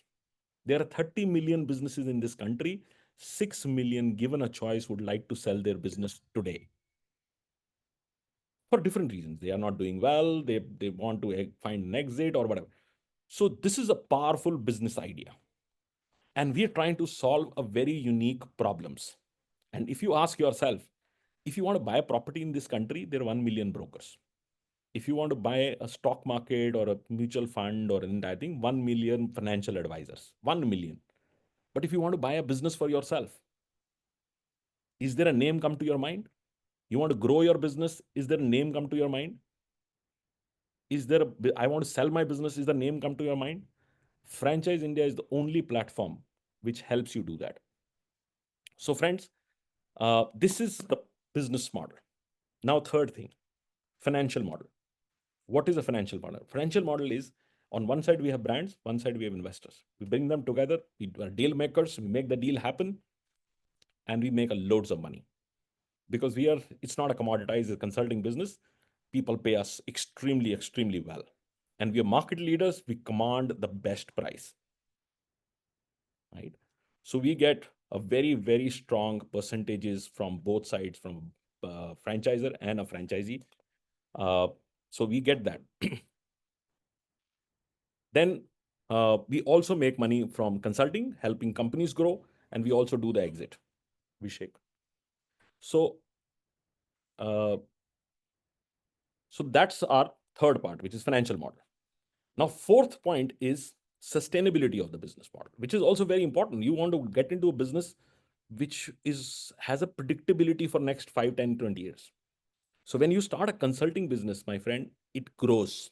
Speaker 4: There are 30 million businesses in this country. 6 million, given a choice, would like to sell their business today. For different reasons. They are not doing well. They want to find an exit or whatever. So this is a powerful business idea. And we are trying to solve a very unique problems. And if you ask yourself, if you want to buy a property in this country, there are 1 million brokers. If you want to buy a stock market or a mutual fund or anything, I think 1 million financial advisors, 1 million. But if you want to buy a business for yourself, is there a name come to your mind? You want to grow your business, is there a name come to your mind? Is there I want to sell my business, is the name come to your mind? Franchise India is the only platform which helps you do that. So friends, this is the business model. Now, third thing, financial model. What is a financial model? Financial model is, on one side we have brands, one side we have investors. We bring them together, we are deal makers, we make the deal happen, and we make a loads of money. Because it's not a commoditized consulting business. People pay us extremely, extremely well. And we are market leaders, we command the best price. Right? So we get a very, very strong percentages from both sides, from franchisor and a franchisee. So we get that. Then we also make money from consulting, helping companies grow, and we also do the exit. We shake. So, so that's our third part, which is financial model. Now, fourth point is sustainability of the business model, which is also very important. You want to get into a business which has a predictability for next 5, 10, 20 years. So when you start a consulting business, my friend, it grows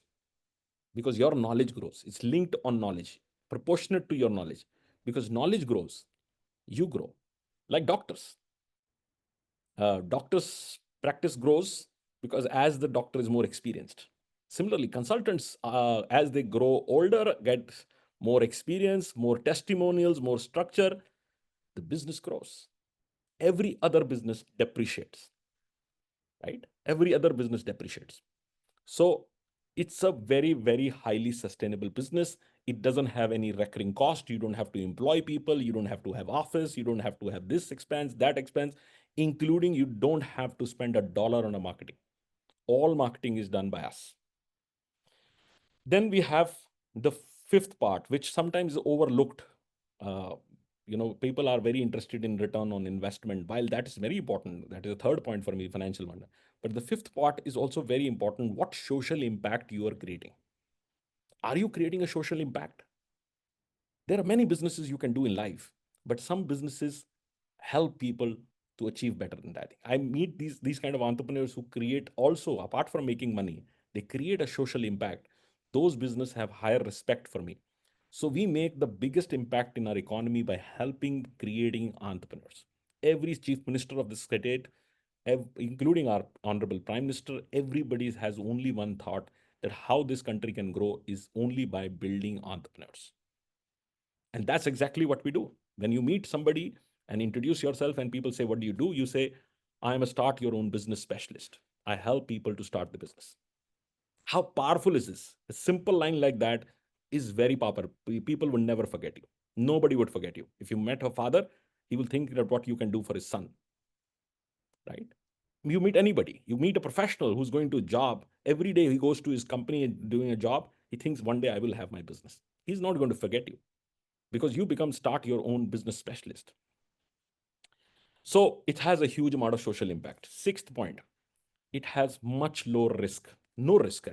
Speaker 4: because your knowledge grows. It's linked on knowledge, proportionate to your knowledge. Because knowledge grows, you grow. Like doctors. Doctors' practice grows because as the doctor is more experienced. Similarly, consultants, as they grow older, get more experience, more testimonials, more structure, the business grows. Every other business depreciates, right? Every other business depreciates. So it's a very, very highly sustainable business. It doesn't have any recurring cost. You don't have to employ people. You don't have to have office. You don't have to have this expense, that expense, including you don't have to spend $1 on a marketing. All marketing is done by us. Then we have the fifth part, which sometimes is overlooked. People are very interested in return on investment. While that is very important, that is the third point for me, financial one. But the fifth part is also very important. What social impact you are creating? Are you creating a social impact? There are many businesses you can do in life, but some businesses help people to achieve better than that. I meet these kind of entrepreneurs who create also, apart from making money, they create a social impact. Those businesses have higher respect for me. So we make the biggest impact in our economy by helping creating entrepreneurs. Every chief minister of the state, including our honorable prime minister, everybody has only one thought, that how this country can grow is only by building entrepreneurs. And that's exactly what we do. When you meet somebody and introduce yourself and people say, what do? You say, I am a start your own business specialist. I help people to start the business. How powerful is this? A simple line like that is very powerful. People will never forget you. Nobody would forget you. If you met her father, he will think that what you can do for his son, right? You meet anybody, you meet a professional who's going to a job. Every day he goes to his company and doing a job. He thinks one day I will have my business. He's not going to forget you because you become start your own business specialist. So it has a huge amount of social impact. Sixth point, it has much lower risk. No risk,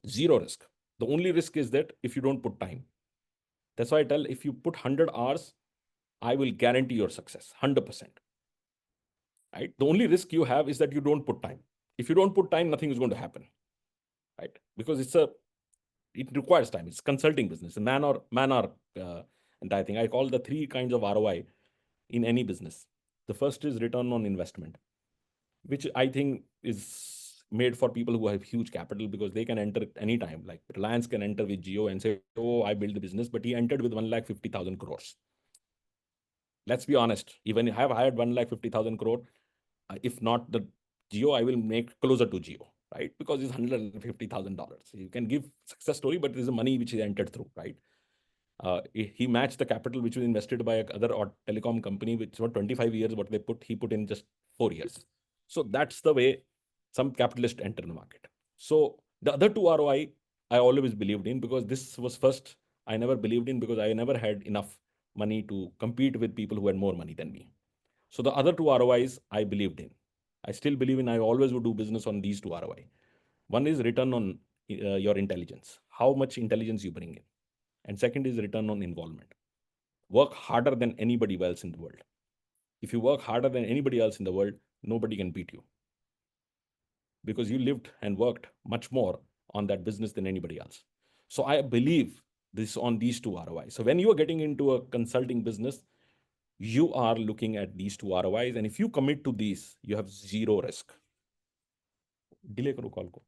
Speaker 4: zero risk. The only risk is that if you don't put time. That's why I tell, if you put 100 hours, I will guarantee your success, 100%. Right? The only risk you have is that you don't put time. If you don't put time, nothing is going to happen, right? Because it requires time. It's consulting business, and I think I call the three kinds of ROI in any business. The first is return on investment, which I think is made for people who have huge capital because they can enter at any time. Like Reliance can enter with Jio and say, oh, I build the business, but he entered with 1,50,000 crores. Let's be honest, even if I have hired 1,50,000 crore, if not the Jio, I will make closer to Jio, right? Because it's $150,000. You can give success story, but there's a money which is entered through, right? He matched the capital which was invested by other telecom company, which for 25 years, what he put in just 4 years. So that's the way some capitalists enter the market. So the other two ROI, I always believed in, because this was first, I never believed in because I never had enough money to compete with people who had more money than me. So the other two ROIs I believed in. I still believe in, I always would do business on these two ROI. One is return on your intelligence, how much intelligence you bring in. And second is return on involvement. Work harder than anybody else in the world. If you work harder than anybody else in the world, nobody can beat you, because you lived and worked much more on that business than anybody else. So I believe this on these two ROIs. So when you are getting into a consulting business, you are looking at these two ROIs. And if you commit to these, you have zero risk. Delay karo call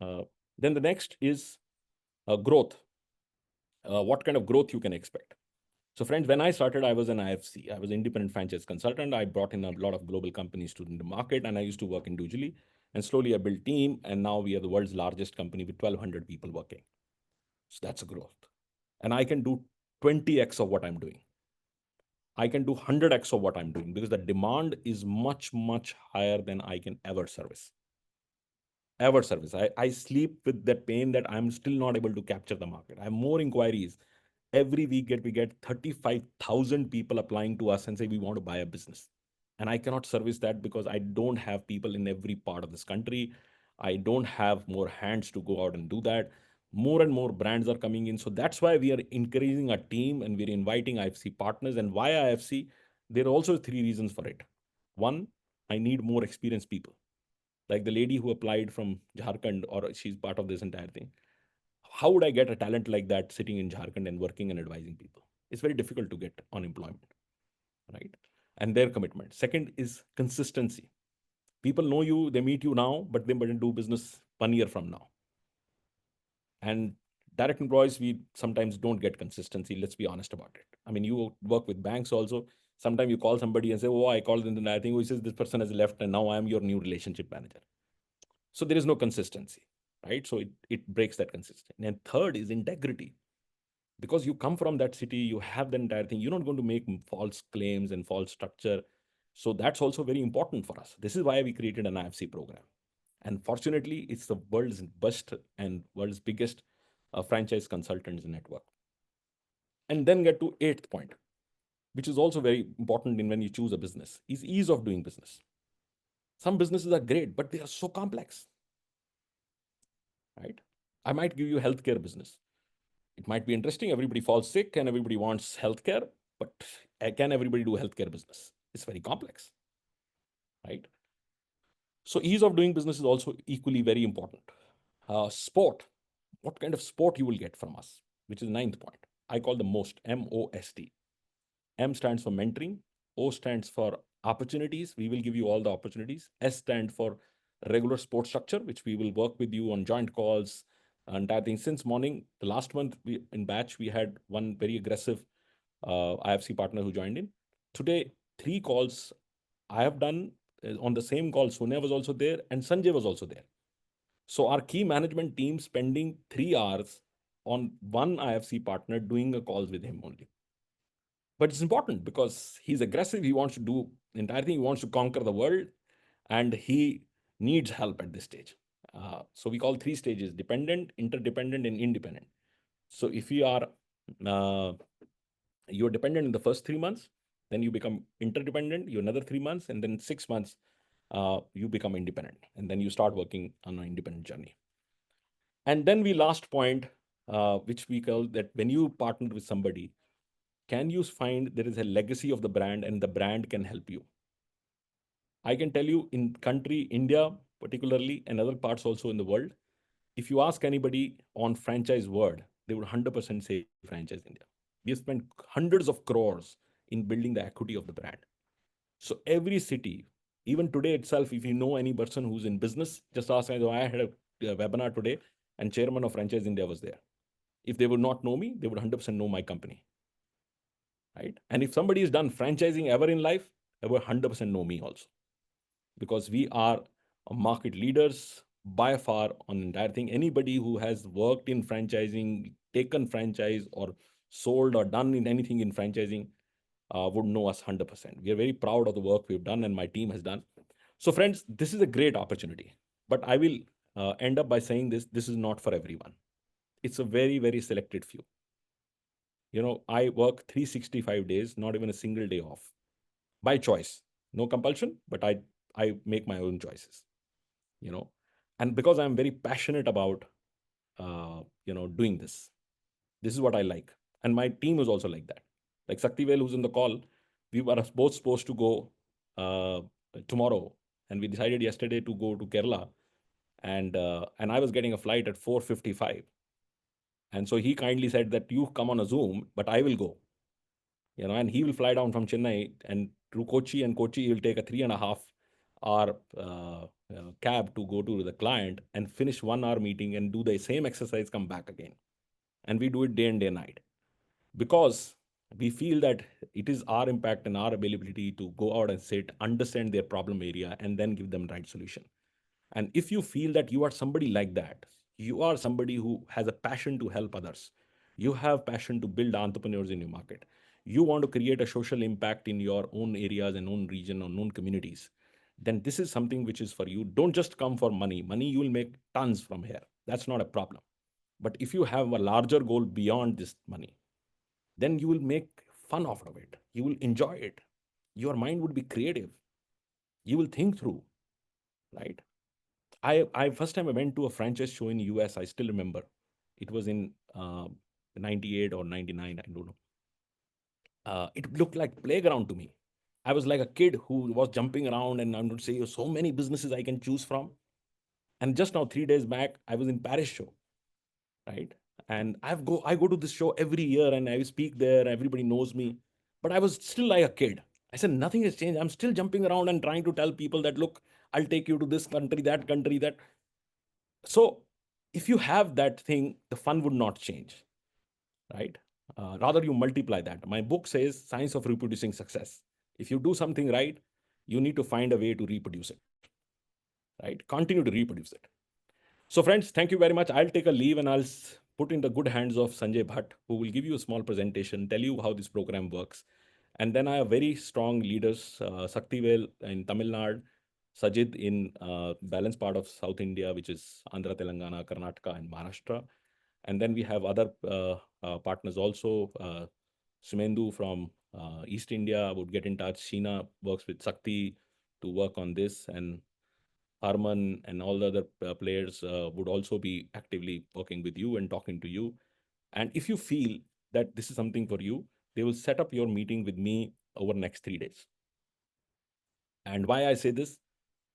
Speaker 4: ko. Then the next is growth. What kind of growth you can expect? So friends, when I started, I was an IFC. I was independent franchise consultant. I brought in a lot of global companies to the market, and I used to work individually. And slowly I built team, and now we are the world's largest company with 1,200 people working. So that's a growth. And I can do 20x of what I'm doing. I can do 100x of what I'm doing, because the demand is much, much higher than I can ever service. Ever service. I sleep with that pain that I'm still not able to capture the market. I have more inquiries. Every week we get 35,000 people applying to us and say we want to buy a business. And I cannot service that because I don't have people in every part of this country. I don't have more hands to go out and do that. More and more brands are coming in. So that's why we are increasing our team and we're inviting IFC partners. And why IFC? There are also three reasons for it. One, I need more experienced people. Like the lady who applied from Jharkhand, or she's part of this entire thing. How would I get a talent like that sitting in Jharkhand and working and advising people? It's very difficult to get on employment, right? And their commitment. Second is consistency. People know you, they meet you now, but they wouldn't do business 1 year from now. And direct employees, we sometimes don't get consistency. Let's be honest about it. I mean, you work with banks also. Sometimes you call somebody and say, oh, I called in, and I think, oh, he says this person has left and now I am your new relationship manager. So there is no consistency, right? So it breaks that consistency. And third is integrity. Because you come from that city, you have the entire thing. You're not going to make false claims and false structure. So that's also very important for us. This is why we created an IFC program. And fortunately, it's the world's best and world's biggest franchise consultants network. And then get to eighth point, which is also very important in when you choose a business, is ease of doing business. Some businesses are great, but they are so complex, right? I might give you a healthcare business. It might be interesting. Everybody falls sick and everybody wants healthcare, but can everybody do healthcare business? It's very complex, right? So ease of doing business is also equally very important. Sport, what kind of sport you will get from us, which is ninth point. I call the most, MOST. M stands for mentoring. O stands for opportunities. We will give you all the opportunities. S stands for regular sport structure, which we will work with you on joint calls. And I think since morning, the last month in batch, we had one very aggressive IFC partner who joined in. Today, 3 calls I have done on the same call. Sonia was also there and Sanjay was also there. So our key management team spending 3 hours on one IFC partner doing a calls with him only. But it's important because he's aggressive. He wants to do the entire thing. He wants to conquer the world, and he needs help at this stage. So we call 3 stages: dependent, interdependent, and independent. So if you're dependent in the first 3 months, then you become interdependent. You another 3 months, and then 6 months you become independent, and then you start working on an independent journey. And then we last point, which we call that when you partner with somebody, can you find there is a legacy of the brand and the brand can help you? I can tell you in country, India particularly, and other parts also in the world, if you ask anybody on franchise word, they would 100% say franchise India. We have spent hundreds of crores in building the equity of the brand. So every city, even today itself, if you know any person who's in business, just ask. I had a webinar today and chairman of franchise India was there. If they would not know me, they would 100% know my company. Right? And if somebody has done franchising ever in life, they would 100% know me also. Because we are market leaders by far on the entire thing. Anybody who has worked in franchising, taken franchise or sold or done in anything in franchising would know us 100%. We are very proud of the work we've done and my team has done. So friends, this is a great opportunity. But I will end up by saying this is not for everyone. It's a very, very selected few. I work 365 days, not even a single day off. by choice, no compulsion, but I make my own choices, you know, and because I'm very passionate about doing this. This is what I like, and my team is also like that. Like Saktivel, who's in the call, we were both supposed to go uh, tomorrow, and we decided yesterday to go to Kerala, and I was getting a flight at 4:55, and so he kindly said that you come on a Zoom, but I will go, and he will fly down from Chennai and to Kochi, and Kochi he will take a 3.5 hour cab to go to the client and finish 1 hour meeting and do the same exercise, come back again, and we do it day and day night because we feel that it is our impact and our availability to go out and sit, understand their problem area, and then give them right solution. And if you feel that you are somebody like that, you are somebody who has a passion to help others, you have passion to build entrepreneurs in your market, you want to create a social impact in your own areas and own region or own communities, then this is something which is for you. Don't just come for money. Money you will make tons from here. That's not a problem. But if you have a larger goal beyond this money, then you will make fun out of it. You will enjoy it. Your mind would be creative. You will think through, right? I first time I went to a franchise show in US, I still remember. It was in 98 or 99, I don't know. It looked like playground to me. I was like a kid who was jumping around, and I'm going to say so many businesses I can choose from. And just now, 3 days back, I was in Paris show, right? And I go to this show every year, and I speak there. Everybody knows me, but I was still like a kid. I said nothing has changed. I'm still jumping around and trying to tell people that look, I'll take you to this country, that country, that. So if you have that thing, the fun would not change, right? Rather, you multiply that. My book says Science of Reproducing Success. If you do something right, you need to find a way to reproduce it, right? Continue to reproduce it. So, friends, thank you very much. I'll take a leave and I'll put in the good hands of Sanjay Bhatt, who will give you a small presentation, tell you how this program works. And then I have very strong leaders, Saktivel in Tamil Nadu, Sajid in balanced part of South India, which is Andhra, Telangana, Karnataka, and Maharashtra. And then we have other partners also. Sumendu from East India would get in touch. Sheena works with Sakti to work on this. And Harman and all the other players would also be actively working with you and talking to you. And if you feel that this is something for you, they will set up your meeting with me over next 3 days. And why I say this?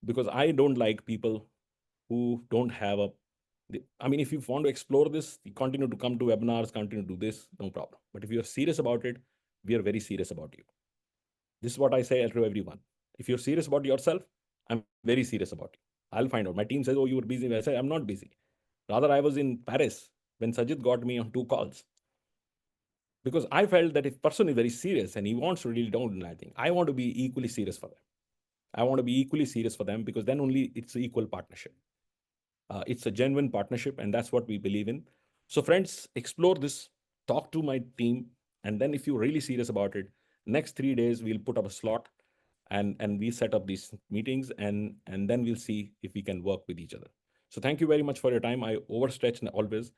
Speaker 4: Because I don't like people who don't have a. I mean, if you want to explore this, you continue to come to webinars, continue to do this, no problem. But if you're serious about it, we are very serious about you. This is what I say to everyone. If you're serious about yourself, I'm very serious about you. I'll find out. My team says, oh, you were busy. I say, I'm not busy. Rather, I was in Paris when Sajid got me on 2 calls. Because I felt that if person is very serious and he wants to really do anything, I want to be equally serious for them. I want to be equally serious for them because then only it's an equal partnership. It's a genuine partnership, and that's what we believe in. So, friends, explore this, talk to my team, and then if you're really serious about it, next 3 days we'll put up a slot, and we set up these meetings, and then we'll see if we can work with each other. So, thank you very much for your time. I overstretch always,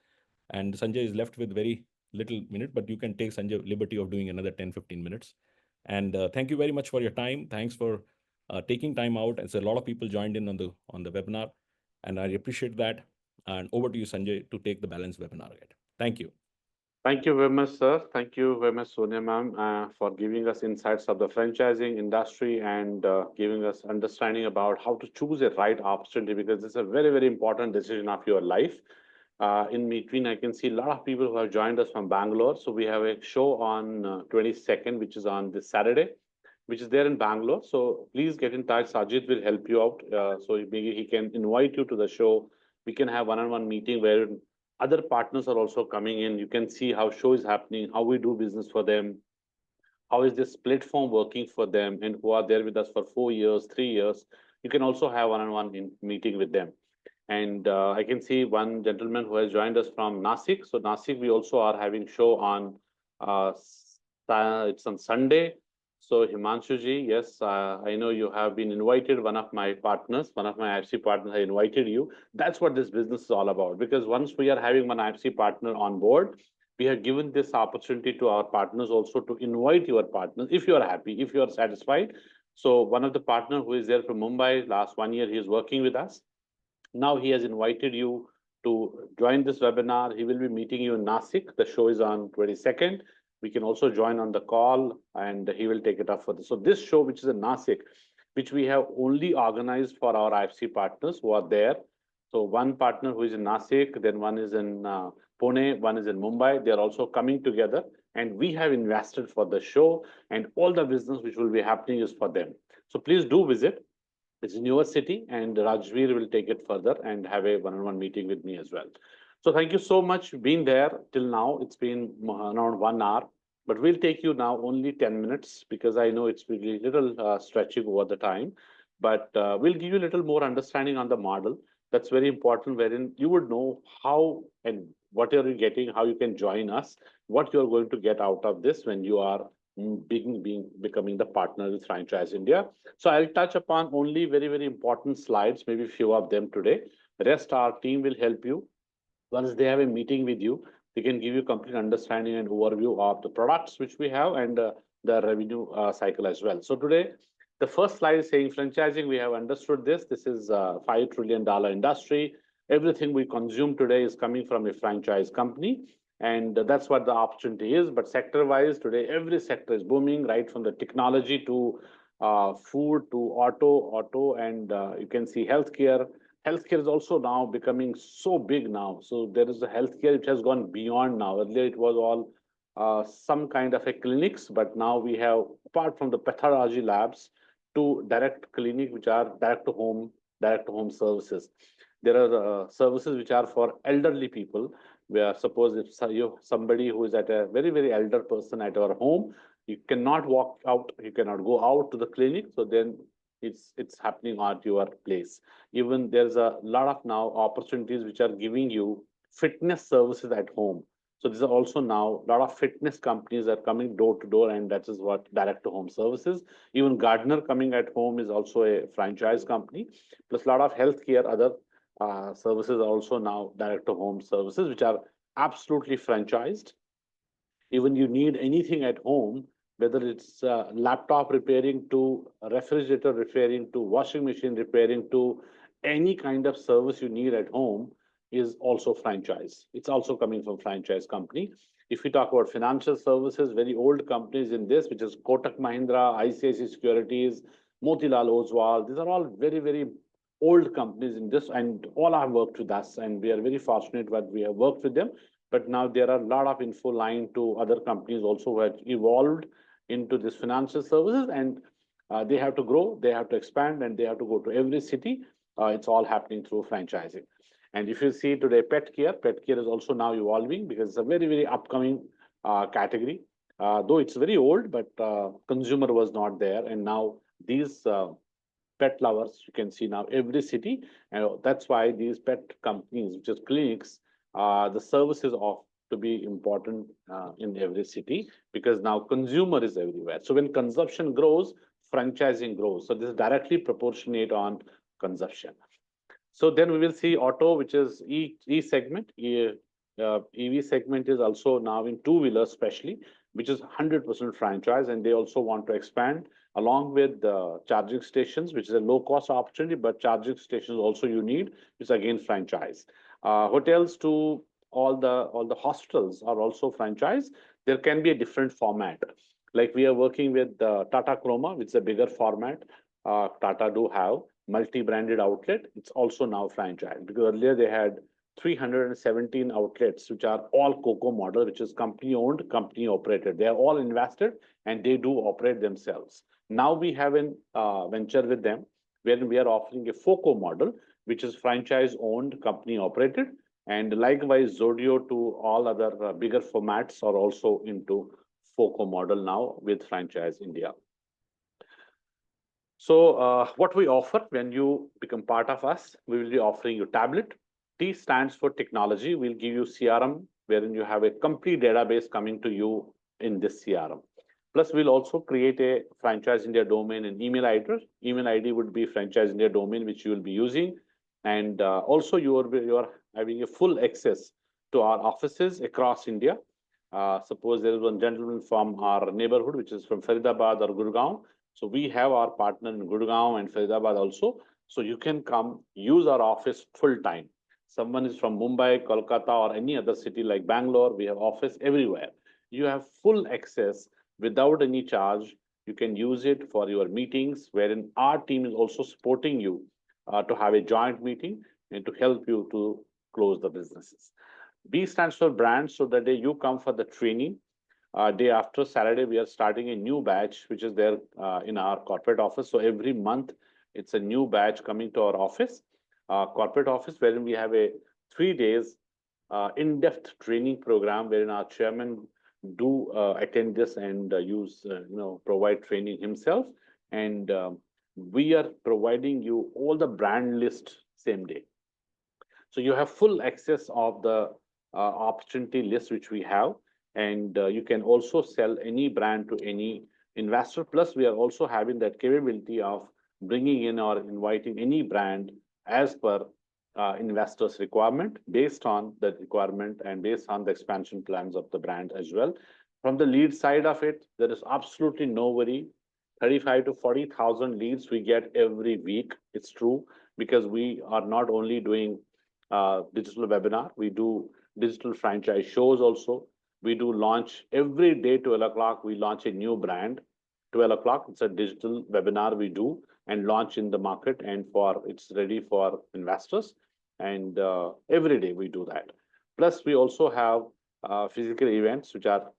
Speaker 4: and Sanjay is left with very little minute, but you can take Sanjay liberty of doing another 10-15 minutes. And thank you very much for your time. Thanks for taking time out. And so a lot of people joined in on the webinar, and I appreciate that. And over to you, Sanjay, to take the balance webinar again. Thank you.
Speaker 3: Thank you very much, sir. Thank you very much, Sonia ma'am, for giving us insights of the franchising industry and giving us understanding about how to choose a right opportunity, because it's a very, very important decision of your life. In between, I can see a lot of people who have joined us from Bangalore. So we have a show on 22nd, which is on this Saturday, which is there in Bangalore. So please get in touch. Sajid will help you out. So maybe he can invite you to the show. We can have one-on-one meeting where other partners are also coming in. You can see how show is happening, how we do business for them, how is this platform working for them, and who are there with us for 4 years, 3 years. You can also have one-on-one meeting with them. And I can see one gentleman who has joined us from Nasik. So Nasik, we also are having show on, it's on Sunday. So Himanshuji, yes, I know you have been invited. One of my partners, one of my IFC partners has invited you. That's what this business is all about. Because once we are having one IFC partner on board, we have given this opportunity to our partners also to invite your partners if you are happy, if you are satisfied. So one of the partner who is there from Mumbai, last 1 year, he is working with us. Now he has invited you to join this webinar. He will be meeting you in Nasik. The show is on 22nd. We can also join on the call and he will take it up further. So this show, which is in Nasik, which we have only organized for our IFC partners who are there. So one partner who is in Nasik, then one is in Pune, one is in Mumbai. They are also coming together and we have invested for the show and all the business which will be happening is for them. So please do visit. It's in your city and Rajveer will take it further and have a one-on-one meeting with me as well. So thank you so much for being there till now. It's been around 1 hour, but we'll take you now only 10 minutes because I know it's really little stretching over the time, but we'll give you a little more understanding on the model. That's very important, wherein you would know how and what are you getting, how you can join us, what you're going to get out of this when you are becoming the partner with Franchise India. So I'll touch upon only very, very important slides, maybe few of them today. The rest our team will help you. Once they have a meeting with you, they can give you complete understanding and overview of the products which we have and the revenue cycle as well. So today, the first slide is saying franchising. We have understood this. This is a $5 trillion industry. Everything we consume today is coming from a franchise company. And that's what the opportunity is. But sector-wise, today, every sector is booming, right from the technology to food to auto, and you can see healthcare. Healthcare is also now becoming so big now. So there is a healthcare which has gone beyond now. Earlier, it was all some kind of a clinics, but now we have, apart from the pathology labs, to direct clinic, which are direct to home services. There are services which are for elderly people, where suppose if you somebody who is at a very, very elder person at our home, you cannot walk out, you cannot go out to the clinic. So then it's happening at your place. Even there's a lot of now opportunities which are giving you fitness services at home. So these are also now a lot of fitness companies are coming door to door, and that is what direct to home services. Even Gardener coming at home is also a franchise company. Plus a lot of healthcare, other services are also now direct to home services, which are absolutely franchised. Even you need anything at home, whether it's laptop repairing to refrigerator repairing to washing machine repairing to any kind of service you need at home, is also franchise. It's also coming from franchise company. If we talk about financial services, very old companies in this, which is Kotak Mahindra, ICICI Securities, Motilal Oswal, these are all very, very old companies in this, and all have worked with us, and we are very fortunate that we have worked with them. But now there are a lot of info line to other companies also who have evolved into this financial services, and they have to grow, they have to expand, and they have to go to every city. It's all happening through franchising. And if you see today, pet care is also now evolving because it's a very, very upcoming category. Though it's very old, but consumer was not there. And now these pet lovers, you can see now every city. And that's why these pet companies, which is clinics, the services of to be important in every city, because now consumer is everywhere. So when consumption grows, franchising grows. So this is directly proportionate on consumption. So then we will see auto, which is E segment. EV segment is also now in two-wheelers especially, which is 100% franchise, and they also want to expand along with the charging stations, which is a low-cost opportunity, but charging stations also you need, which is again franchise. Hotels to all the hospitals are also franchise. There can be a different format. Like we are working with Tata Chroma, which is a bigger format. Tata do have multi-branded outlet. It's also now franchise, because earlier they had 317 outlets, which are all COCO model, which is company owned, company operated. They are all invested and they do operate themselves. Now we have a venture with them wherein we are offering a FOCO model, which is franchise owned, company operated. And likewise, Zodio to all other bigger formats are also into FOCO model now with Franchise India. So what we offer when you become part of us, we will be offering you tablet. T stands for technology. We'll give you CRM, wherein you have a complete database coming to you in this CRM. Plus, we'll also create a Franchise India domain and email ID. Email ID would be Franchise India domain, which you will be using. And also you are having a full access to our offices across India. Suppose there is one gentleman from our neighborhood, which is from Faridabad or Gurgaon. So we have our partner in Gurgaon and Faridabad also. So you can come use our office full time. Someone is from Mumbai, Kolkata, or any other city like Bangalore. We have office everywhere. You have full access without any charge. You can use it for your meetings, wherein our team is also supporting you to have a joint meeting and to help you to close the businesses. B stands for brand. So the day you come for the training, day after Saturday, we are starting a new batch, which is there in our corporate office. So every month, it's a new batch coming to our office, corporate office, wherein we have a 3 days in-depth training program, wherein our chairman do attend this and provide training himself. And we are providing you all the brand list same day. So you have full access of the opportunity list which we have, and you can also sell any brand to any investor. Plus, we are also having that capability of bringing in or inviting any brand as per investors' requirement, based on the requirement and based on the expansion plans of the brand as well. From the lead side of it, there is absolutely no worry. 35 to 40,000 leads we get every week. It's true, because we are not only doing digital webinar, we do digital franchise shows also. We do launch every day, 12 o'clock, we launch a new brand. 12 o'clock, it's a digital webinar we do and launch in the market, and it's ready for investors. And every day we do that. Plus, we also have physical events, which are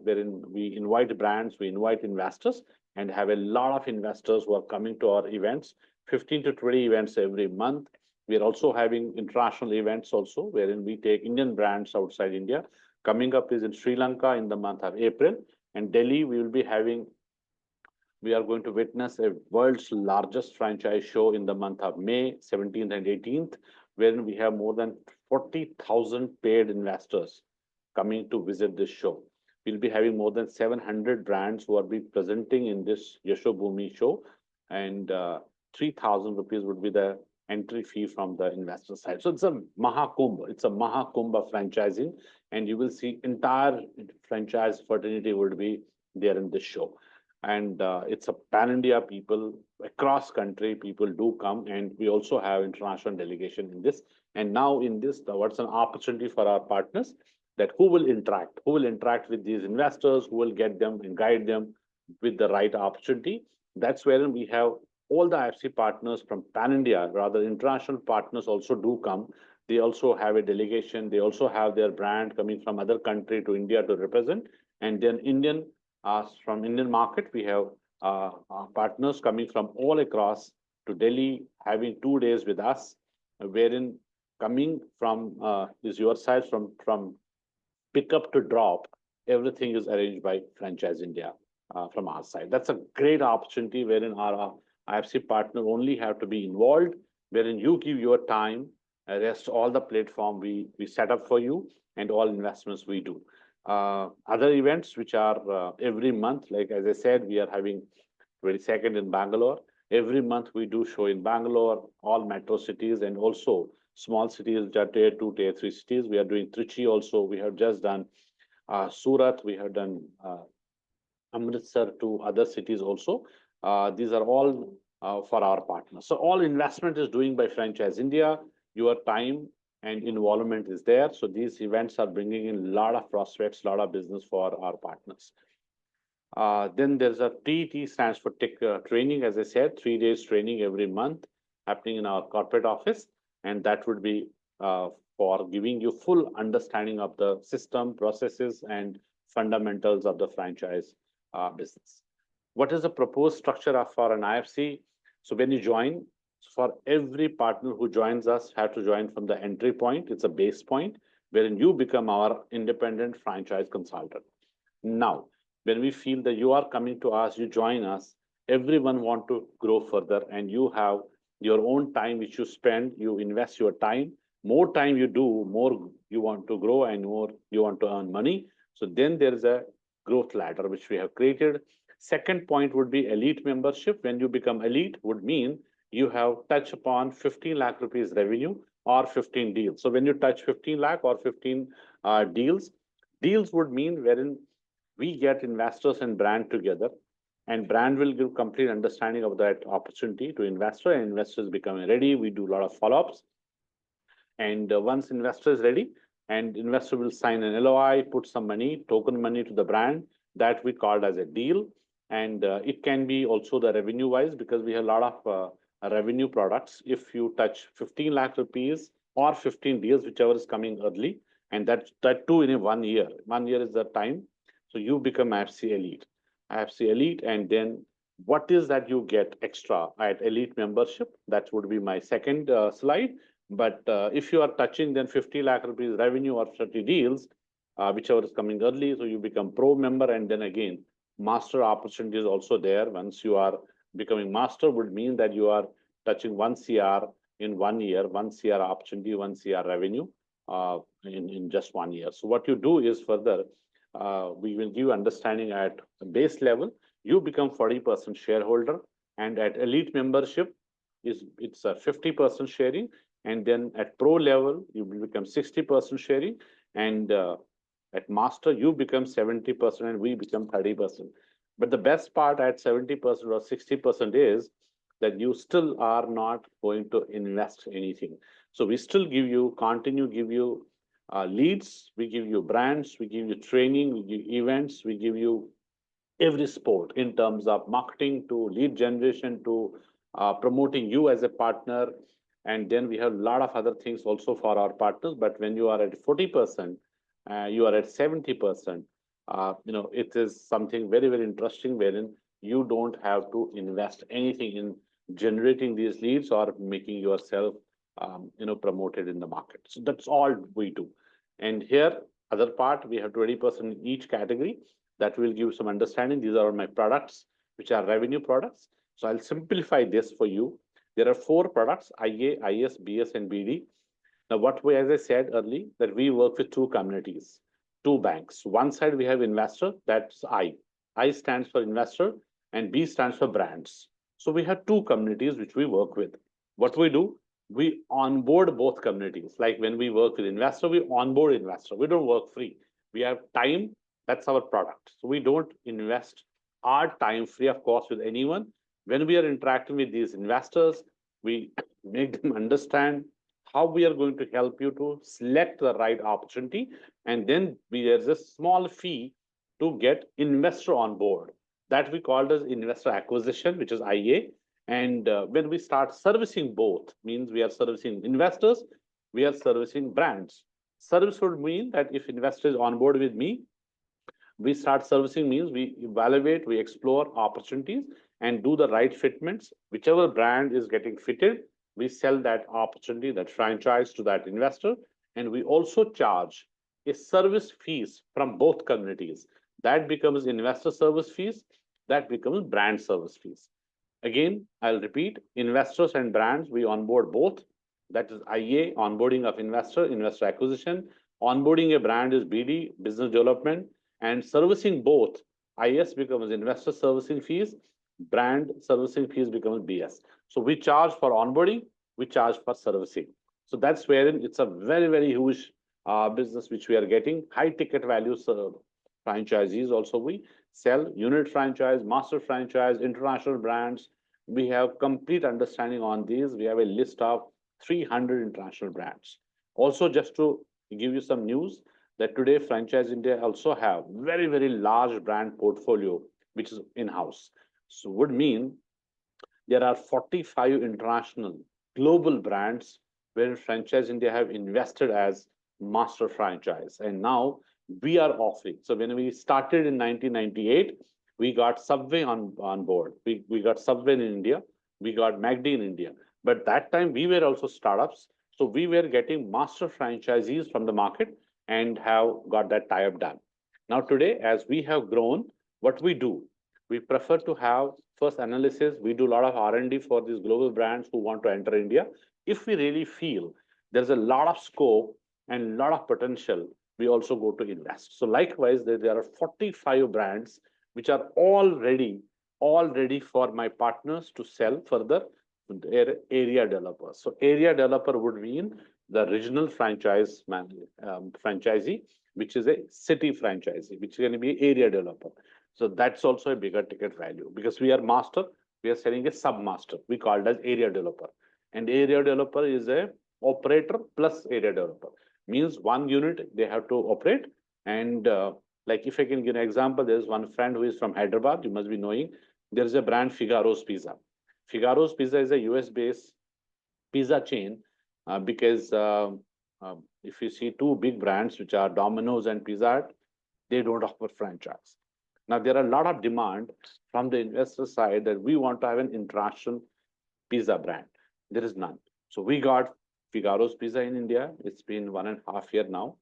Speaker 3: wherein we invite brands, we invite investors, and have a lot of investors who are coming to our events, 15 to 20 events every month. We are also having international events also, wherein we take Indian brands outside India. Coming up is in Sri Lanka in the month of April, and Delhi we are going to witness a world's largest franchise show in the month of May 17th and 18th, wherein we have more than 40,000 paid investors coming to visit this show. We'll be having more than 700 brands who will be presenting in this Yashobhumi show, and 3,000 rupees would be the entry fee from the investor side. So it's a Mahakumbh. It's a Mahakumbh of franchising, and you will see entire franchise fraternity would be there in this show. And it's a pan-India people, across country, people do come, and we also have international delegation in this. And now in this, what's an opportunity for our partners, that who will interact with these investors, who will get them and guide them with the right opportunity. That's wherein we have all the IFC partners from pan-India, rather international partners also do come. They also have a delegation. They also have their brand coming from other country to India to represent. And then from Indian market, we have partners coming from all across to Delhi, having 2 days with us, wherein coming from is your side, from pick up to drop, everything is arranged by Franchise India from our side. That's a great opportunity, wherein our IFC partner only have to be involved, wherein you give your time, rest all the platform we set up for you, and all investments we do. Other events which are every month, like as I said, we are having 22nd in Bangalore. Every month we do show in Bangalore, all metro cities, and also small cities which are tier 2, tier 3 cities. We are doing Trichy also. We have just done Surat. We have done Amritsar to other cities also. These are all for our partners. So all investment is doing by Franchise India. Your time and involvement is there. So these events are bringing in a lot of prospects, a lot of business for our partners. Then there's a TT, stands for tech training. As I said, 3 days training every month happening in our corporate office. And that would be for giving you full understanding of the system, processes, and fundamentals of the franchise business. What is the proposed structure for an IFC? So when you join, for every partner who joins us, have to join from the entry point. It's a base point, wherein you become our independent franchise consultant. Now, when we feel that you are coming to us, you join us, everyone want to grow further, and you have your own time which you spend, you invest your time. More time you do, more you want to grow and more you want to earn money. So then there is a growth ladder which we have created. Second point would be elite membership. When you become elite, would mean you have touched upon 15 lakh rupees revenue or 15 deals. So when you touch 15 lakh or 15 deals, Deals would mean wherein we get investors and brand together, and brand will give complete understanding of that opportunity to investor, and investors becoming ready. We do a lot of follow-ups. And once investor is ready, and investor will sign an LOI, put some money, token money to the brand, that we called as a deal. And it can be also the revenue wise, because we have a lot of revenue products. If you touch 15 lakh rupees or 15 deals, whichever is coming early, and that too in a 1 year. 1 year is the time. So you become IFC Elite. IFC Elite, and then what is that you get extra at Elite membership? That would be my second slide. But if you are touching then 50 lakh rupees revenue or 30 deals, whichever is coming early, so you become pro member, and then again, master opportunity is also there. Once you are becoming master would mean that you are touching 1 CR in 1 year, 1 CR opportunity, 1 CR revenue in just 1 year. So what you do is further, we will give understanding at base level, you become 40% shareholder, and at Elite membership, it's a 50% sharing, and then at pro level, you will become 60% sharing, and at master, you become 70% and we become 30%. But the best part at 70% or 60% is that you still are not going to invest anything. So we still continue give you leads, we give you brands, we give you training, we give events, we give you every support in terms of marketing to lead generation to promoting you as a partner. And then we have a lot of other things also for our partners. But when you are at 40%, you are at 70%, it is something very, very interesting wherein you don't have to invest anything in generating these leads or making yourself, promoted in the market. So that's all we do. And here, other part, we have 20% in each category. That will give some understanding. These are my products, which are revenue products. So I'll simplify this for you. There are 4 products, IA, IS, BS, and BD. Now, as I said earlier, that we work with 2 communities, 2 banks. One side, we have investor, that's I. I stands for investor, and B stands for brands. So we have 2 communities which we work with. What we do, we onboard both communities. Like when we work with investor, we onboard investor. We don't work free. We have time, that's our product. So we don't invest our time free of cost with anyone. When we are interacting with these investors, we make them understand how we are going to help you to select the right opportunity. And then there's a small fee to get investor on board. That we called as investor acquisition, which is IA. And when we start servicing both, means we are servicing investors, we are servicing brands. Service would mean that if investor is on board with me, we start servicing means we evaluate, we explore opportunities and do the right fitments. Whichever brand is getting fitted, we sell that opportunity, that franchise to that investor. And we also charge a service fees from both communities. That becomes investor service fees, that becomes brand service fees. Again, I'll repeat, investors and brands, we onboard both. That is IA, onboarding of investor acquisition. Onboarding a brand is BD, business development. And servicing both, IS becomes investor servicing fees, brand servicing fees becomes BS. So we charge for onboarding, we charge for servicing. So that's wherein it's a very, very huge business which we are getting. High ticket value franchisees also we sell, unit franchise, master franchise, international brands. We have complete understanding on these. We have a list of 300 international brands. Also, just to give you some news, that today Franchise India also have very, very large brand portfolio, which is in-house. So would mean there are 45 international global brands where Franchise India have invested as master franchise. And now we are offering. So when we started in 1998, we got Subway on board. We got Subway in India. We got McD in India. But that time we were also startups. So we were getting master franchisees from the market and have got that tie-up done. Now today, as we have grown, what we do, we prefer to have first analysis. We do a lot of R&D for these global brands who want to enter India. If we really feel there's a lot of scope and a lot of potential, we also go to invest. So likewise, there are 45 brands which are all ready for my partners to sell further to area developers. So area developer would mean the regional franchisee. which is a city franchisee, which is going to be area developer. So that's also a bigger ticket value because we are master, we are selling a sub-master. We call it as area developer. And area developer is a operator plus area developer. Means one unit they have to operate. And like if I can give an example, there's one friend who is from Hyderabad, you must be knowing. There's a brand Figaro's Pizza. Figaro's Pizza is a US-based pizza chain because if you see two big brands, which are Domino's and Pizza Hut, they don't offer franchise. Now, there are a lot of demand from the investor side that we want to have an international pizza brand. There is none. So we got Figaro's Pizza in India. It's been 1.5 years now.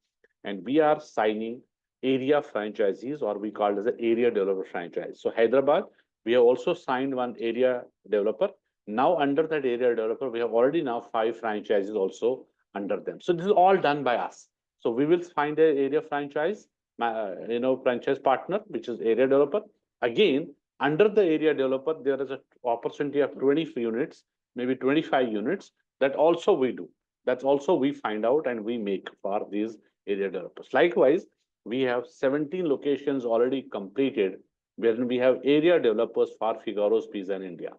Speaker 3: And we are signing area franchisees, or we call it as an area developer franchise. So Hyderabad, we have also signed one area developer. Now under that area developer, we have already now 5 franchises also under them. So this is all done by us. So we will find an area franchise, franchise partner, which is area developer. Again, under the area developer, there is an opportunity of 20 units, maybe 25 units. That also we do. That's also we find out and we make for these area developers. Likewise, we have 17 locations already completed wherein we have area developers for Figaro's Pizza in India.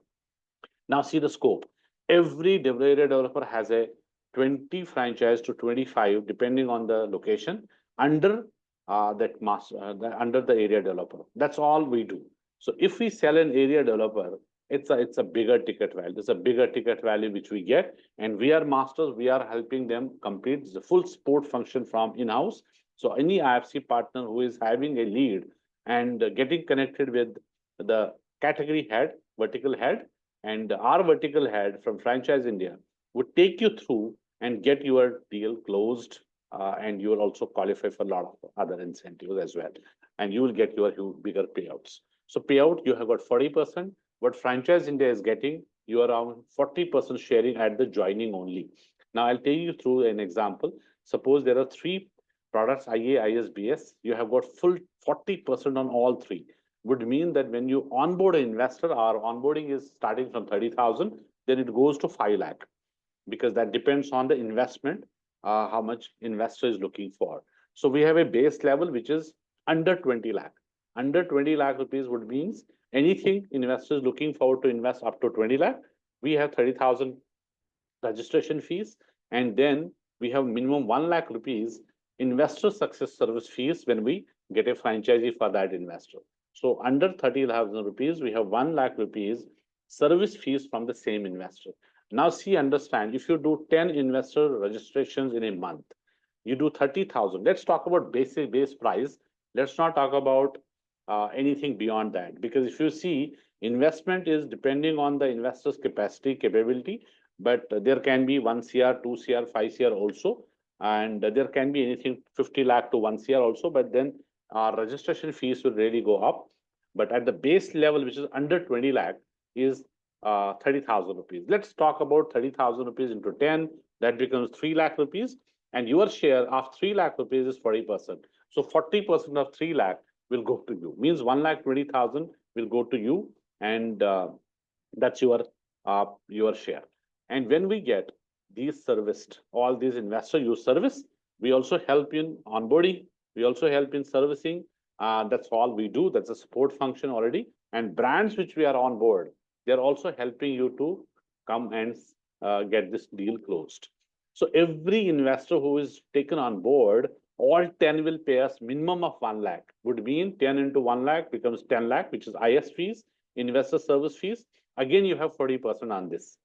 Speaker 3: Now see the scope. Every area developer has a 20 franchise to 25, depending on the location, under under the area developer. That's all we do. So if we sell an area developer, it's a bigger ticket value. It's a bigger ticket value which we get, and we are masters. We are helping them complete the full support function from in-house. So any IFC partner who is having a lead and getting connected with the category head, vertical head, and our vertical head from Franchise India would take you through and get your deal closed, and you will also qualify for a lot of other incentives as well, and you will get your bigger payouts. So payout, you have got 40%. What Franchise India is getting, you are around 40% sharing at the joining only. Now I'll take you through an example. Suppose there are 3 products, IA, IS, BS. You have got full 40% on all 3. Would mean that when you onboard an investor, our onboarding is starting from 30,000, then it goes to 5 lakh, because that depends on the investment, how much investor is looking for. So we have a base level which is under 20 lakh. Under 20 lakh rupees would means anything investors looking forward to invest up to 20 lakh. We have 30,000 registration fees, and then we have minimum 1 lakh rupees investor success service fees when we get a franchisee for that investor. So under 30,000 rupees, we have 1 lakh rupees service fees from the same investor. Now see, understand, if you do 10 investor registrations in a month, you do 30,000. Let's talk about base price. Let's not talk about anything beyond that, because if you see, investment is depending on the investor's capacity, capability, but there can be 1 CR, 2 CR, 5 CR also, and there can be anything 50 lakh to 1 CR also, but then our registration fees will really go up. But at the base level, which is under 20 lakh, is 30,000 rupees. Let's talk about 30,000 rupees into 10, that becomes 3 lakh rupees, and your share of 3 lakh rupees is 40%. So 40% of 3 lakh will go to you, means 1,20,000 will go to you, and that's your share. And when we get these serviced, all these investor use service, we also help in onboarding, we also help in servicing. That's all we do. That's a support function already. And brands which we are on board, they're also helping you to come and get this deal closed. So every investor who is taken on board, all 10 will pay us minimum of 1 lakh. Would mean 10 into 1 lakh becomes 10 lakh, which is IS fees, investor service fees. Again, you have 40% on this.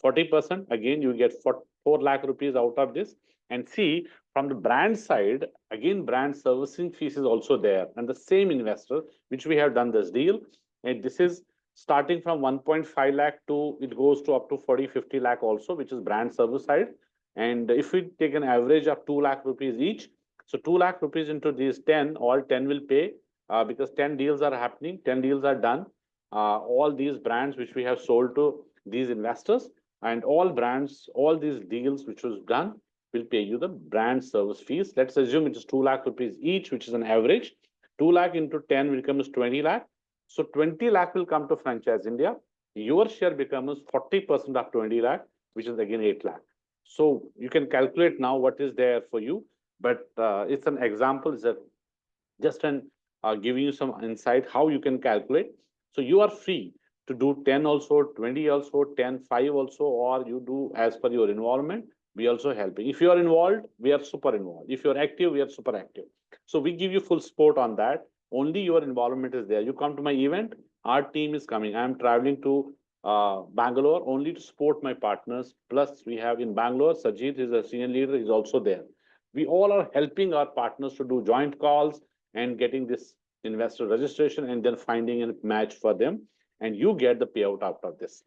Speaker 3: 40%, again, you get 4 lakh rupees out of this. And see, from the brand side, again, brand servicing fees is also there. And the same investor, which we have done this deal, and this is starting from 1.5 lakh to, it goes to up to 40, 50 lakh also, which is brand service side. And if we take an average of 2 lakh rupees each, so 2 lakh rupees into these 10, all 10 will pay because 10 deals are happening, 10 deals are done. All these brands which we have sold to these investors, and all brands, all these deals which was done will pay you the brand service fees. Let's assume it is 2 lakh rupees each, which is an average. 2 lakh into 10 will become 20 lakh. So 20 lakh will come to Franchise India. Your share becomes 40% of 20 lakh, which is again 8 lakh. So you can calculate now what is there for you. but it's an example, is that just an giving you some insight how you can calculate. So you are free to do 10 also, 20 also, 10, 5 also, or you do as per your involvement. We also helping. If you are involved, we are super involved. If you're active, we are super active. So we give you full support on that. Only your involvement is there. You come to my event, our team is coming. I'm traveling to Bangalore only to support my partners. Plus, we have in Bangalore, Sajid is a senior leader, is also there. We all are helping our partners to do joint calls and getting this investor registration and then finding a match for them. And you get the payout out of this.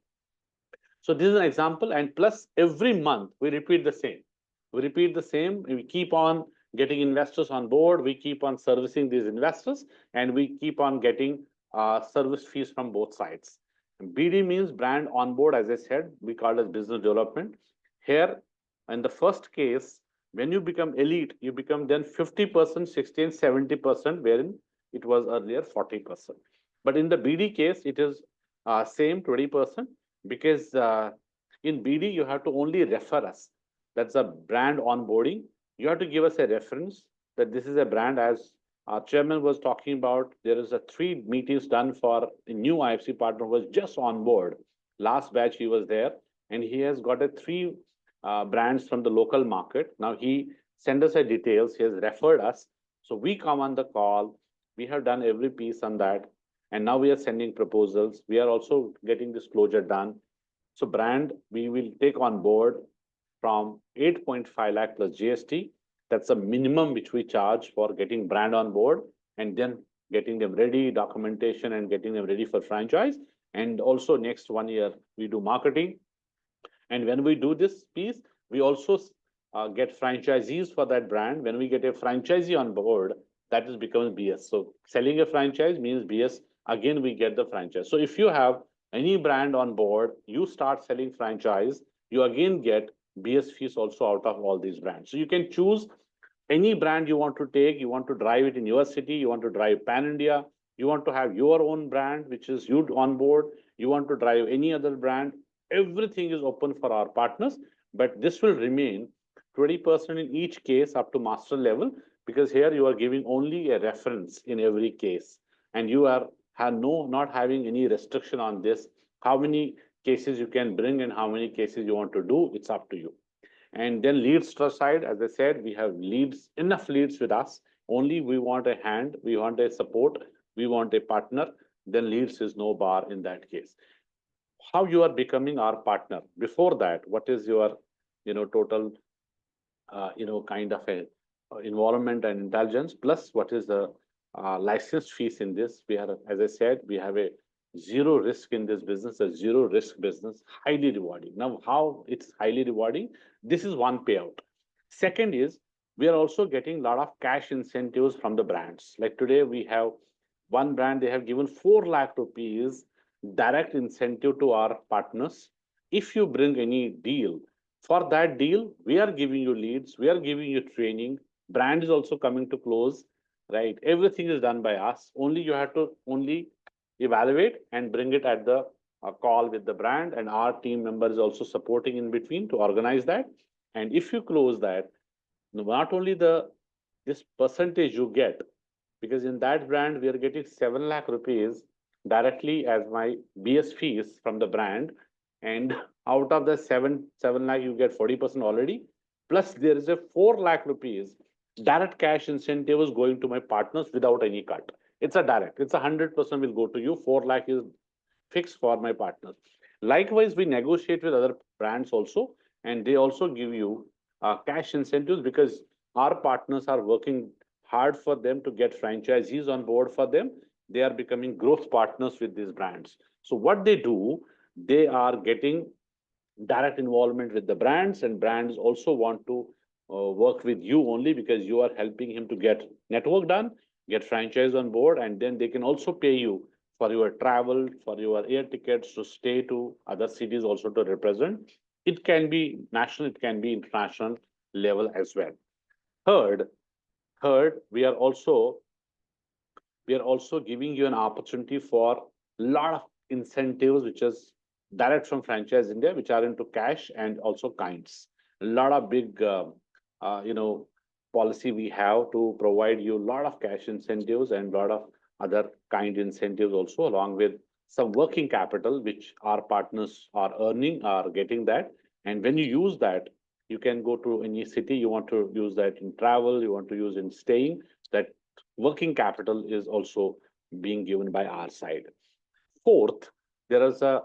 Speaker 3: So this is an example. And plus every month we repeat the same. We repeat the same. We keep on getting investors on board. We keep on servicing these investors and we keep on getting service fees from both sides. And BD means brand on board. As I said, we call it as business development. Here, in the first case, when you become elite, you become then 50%, 60 and 70%, wherein it was earlier 40%. But in the BD case, it is same 20%, because in BD, you have to only refer us. That's a brand onboarding. You have to give us a reference that this is a brand. As our chairman was talking about, there is a 3 meetings done for a new IFC partner who was just on board. Last batch, he was there, and he has got a 3 brands from the local market. Now he sent us a details. He has referred us. So we come on the call. We have done every piece on that. And now we are sending proposals. We are also getting this closure done. So brand, we will take on board from 8.5 lakh plus GST. That's a minimum which we charge for getting brand on board and then getting them ready, documentation and getting them ready for franchise. And also next 1 year, we do marketing. And when we do this piece, we also get franchisees for that brand. When we get a franchisee on board, that is becomes BS. So selling a franchise means BS. Again, we get the franchise. So if you have any brand on board, you start selling franchise, you again get BS fees also out of all these brands. So you can choose any brand you want to take. You want to drive it in your city. You want to drive pan India. You want to have your own brand, which is you on board. You want to drive any other brand. Everything is open for our partners, but this will remain 20% in each case up to master level, because here you are giving only a reference in every case, and you are not having any restriction on this. How many cases you can bring and how many cases you want to do, it's up to you. And then leads trust side, as I said, we have leads, enough leads with us. Only we want a hand, we want a support, we want a partner. Then leads is no bar in that case. How you are becoming our partner? Before that, what is your, total, kind of a involvement and intelligence? Plus, what is the license fees in this? We are, as I said, we have a zero risk in this business, a zero risk business, highly rewarding. Now, how it's highly rewarding? This is one payout. Second is, we are also getting a lot of cash incentives from the brands. Like today, we have one brand, they have given 4 lakh rupees direct incentive to our partners. If you bring any deal, for that deal, we are giving you leads, we are giving you training, brand is also coming to close, right? Everything is done by us. Only you have to only evaluate and bring it at the call with the brand, and our team member is also supporting in between to organize that. And if you close that, not only this percentage you get, because in that brand we are getting 7 lakh rupees directly as my BS fees from the brand, and out of the 7 lakh you get 40% already, plus there is a 4 lakh rupees direct cash incentive is going to my partners without any cut. It's a direct, it's 100% will go to you. 4 lakh is fixed for my partners. Likewise, we negotiate with other brands also, and they also give you cash incentives, because our partners are working hard for them to get franchisees on board for them. They are becoming growth partners with these brands. So what they do, they are getting direct involvement with the brands, and brands also want to work with you only because you are helping him to get network done, get franchise on board, and then they can also pay you for your travel, for your air tickets to stay to other cities also to represent. It can be national, it can be international level as well. Third, we are also giving you an opportunity for a lot of incentives, which is direct from Franchise India, which are into cash and also kinds. A lot of big, policy we have to provide you a lot of cash incentives and a lot of other kind incentives also, along with some working capital, which our partners are earning, are getting that. And when you use that, you can go to any city, you want to use that in travel, you want to use in staying, that working capital is also being given by our side. Fourth, there is a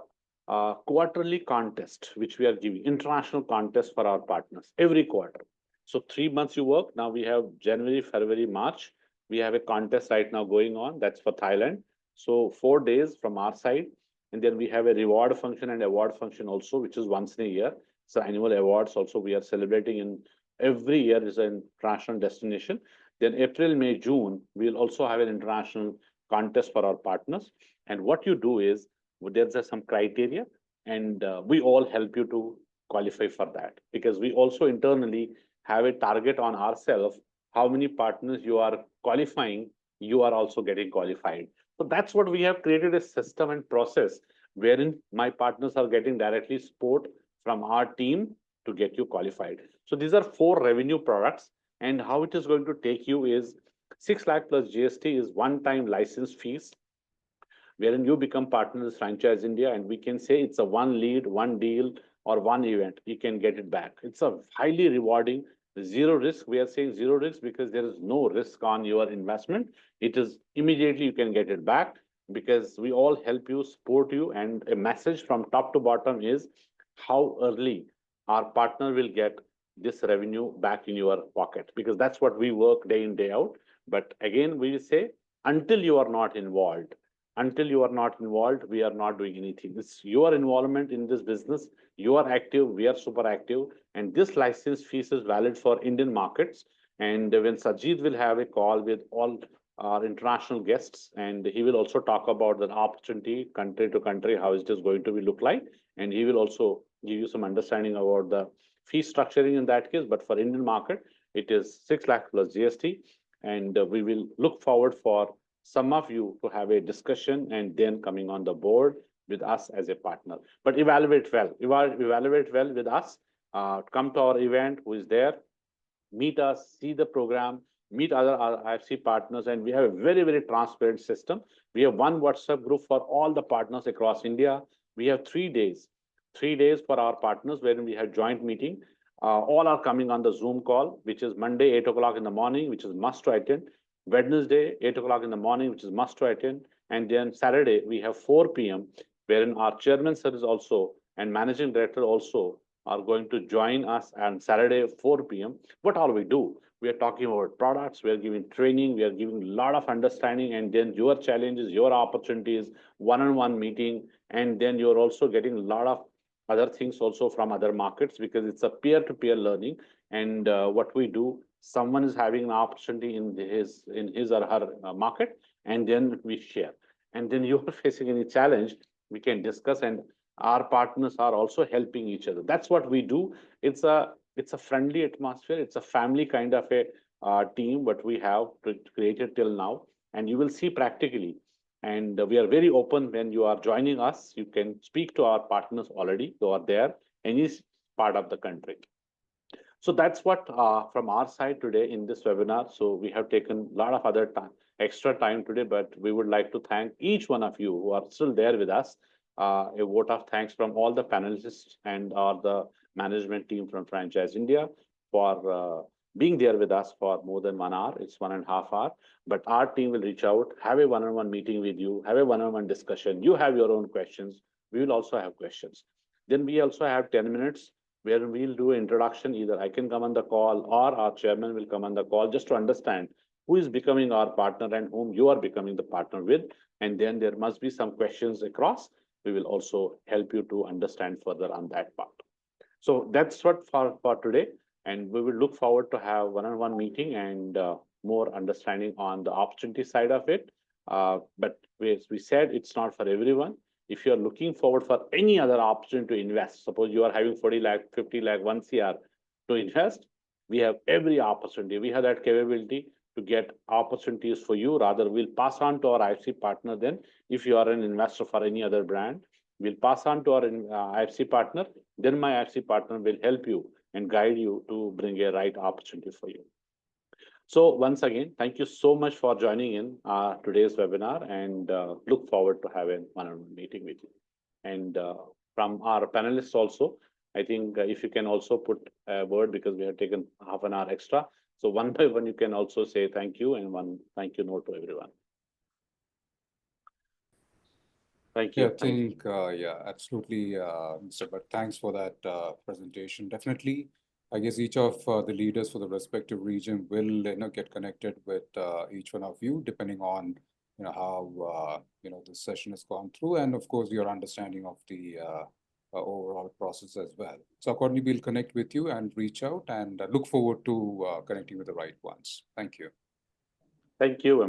Speaker 3: quarterly contest, which we are giving, international contest for our partners every quarter. So 3 months you work. Now we have January, February, March. We have a contest right now going on. That's for Thailand. So 4 days from our side. And then we have a reward function and award function also, which is once in a year. So annual awards also we are celebrating in every year is an international destination. Then April, May, June, we'll also have an international contest for our partners. And what you do is there's some criteria, and we all help you to qualify for that, because we also internally have a target on ourselves. How many partners you are qualifying, you are also getting qualified. So that's what we have created, a system and process wherein my partners are getting directly support from our team to get you qualified. So these are 4 revenue products, and how it is going to take you is 6 lakh plus GST is one-time license fees, wherein you become partner with Franchise India, and we can say it's a one lead, one deal, or one event. You can get it back. It's a highly rewarding, zero risk. We are saying zero risk because there is no risk on your investment. It is immediately you can get it back, because we all help you, support you, and a message from top to bottom is how early our partner will get this revenue back in your pocket, because that's what we work day in, day out. But again, we say until you are not involved, we are not doing anything. It's your involvement in this business. You are active, we are super active, and this license fees is valid for Indian markets. And when Sajid will have a call with all our international guests, and he will also talk about the opportunity country to country, how it is going to be look like, and he will also give you some understanding about the fee structuring in that case. But for Indian market, it is 6 lakh plus GST, and we will look forward for some of you to have a discussion and then coming on the board with us as a partner. But evaluate well with us. Come to our event, who is there, meet us, see the program, meet other IFC partners, and we have a very, very transparent system. We have one WhatsApp group for all the partners across India. We have 3 days for our partners, wherein we have joint meeting. All are coming on the Zoom call, which is Monday, 8 o'clock in the morning, which is must to attend. Wednesday, 8 o'clock in the morning, which is must to attend. And then Saturday, we have 4 p.m., wherein our chairman sir is also, and managing director also are going to join us on Saturday, 4 p.m. What all we do? We are talking about products, we are giving training, we are giving a lot of understanding, and then your challenges, your opportunities, one-on-one meeting, and then you're also getting a lot of other things also from other markets, because it's a peer-to-peer learning. And what we do, someone is having an opportunity in his or her market, and then we share. And then you're facing any challenge, we can discuss, and our partners are also helping each other. That's what we do. It's a friendly atmosphere. It's a family kind of a team, what we have created till now, and you will see practically. And we are very open. When you are joining us, you can speak to our partners already who are there, any part of the country. So that's what from our side today in this webinar. So we have taken a lot of other time, extra time today, but we would like to thank each one of you who are still there with us. A vote of thanks from all the panelists and the management team from Franchise India for being there with us for more than 1 hour. It's 1.5 hours, but our team will reach out, have a one-on-one meeting with you, have a one-on-one discussion. You have your own questions. We will also have questions. Then we also have 10 minutes where we'll do an introduction. Either I can come on the call or our chairman will come on the call, just to understand who is becoming our partner and whom you are becoming the partner with. And then there must be some questions across. We will also help you to understand further on that part. So that's what for today. And we will look forward to have one-on-one meeting and more understanding on the opportunity side of it. But as we said, it's not for everyone. If you're looking forward for any other opportunity to invest, suppose you are having 40 lakh, 50 lakh, 1 CR to invest, we have every opportunity. We have that capability to get opportunities for you. Rather, we'll pass on to our IFC partner. Then if you are an investor for any other brand, we'll pass on to our IFC partner. Then my IFC partner will help you and guide you to bring a right opportunity for you. So once again, thank you so much for joining in today's webinar, and look forward to having one-on-one meeting with you. And from our panelists also, I think if you can also put a word, because we have taken half an hour extra. So one by one, you can also say thank you and one thank you note to everyone. Thank you.
Speaker 2: Yeah, I think, yeah, absolutely, Mr. Bhatt. Thanks for that presentation. Definitely, I guess each of the leaders for the respective region will, get connected with each one of you, depending on, how, this session has gone through, and of course, your understanding of the overall process as well. So accordingly, we'll connect with you and reach out and look forward to connecting with the right ones. Thank you.
Speaker 3: Thank you.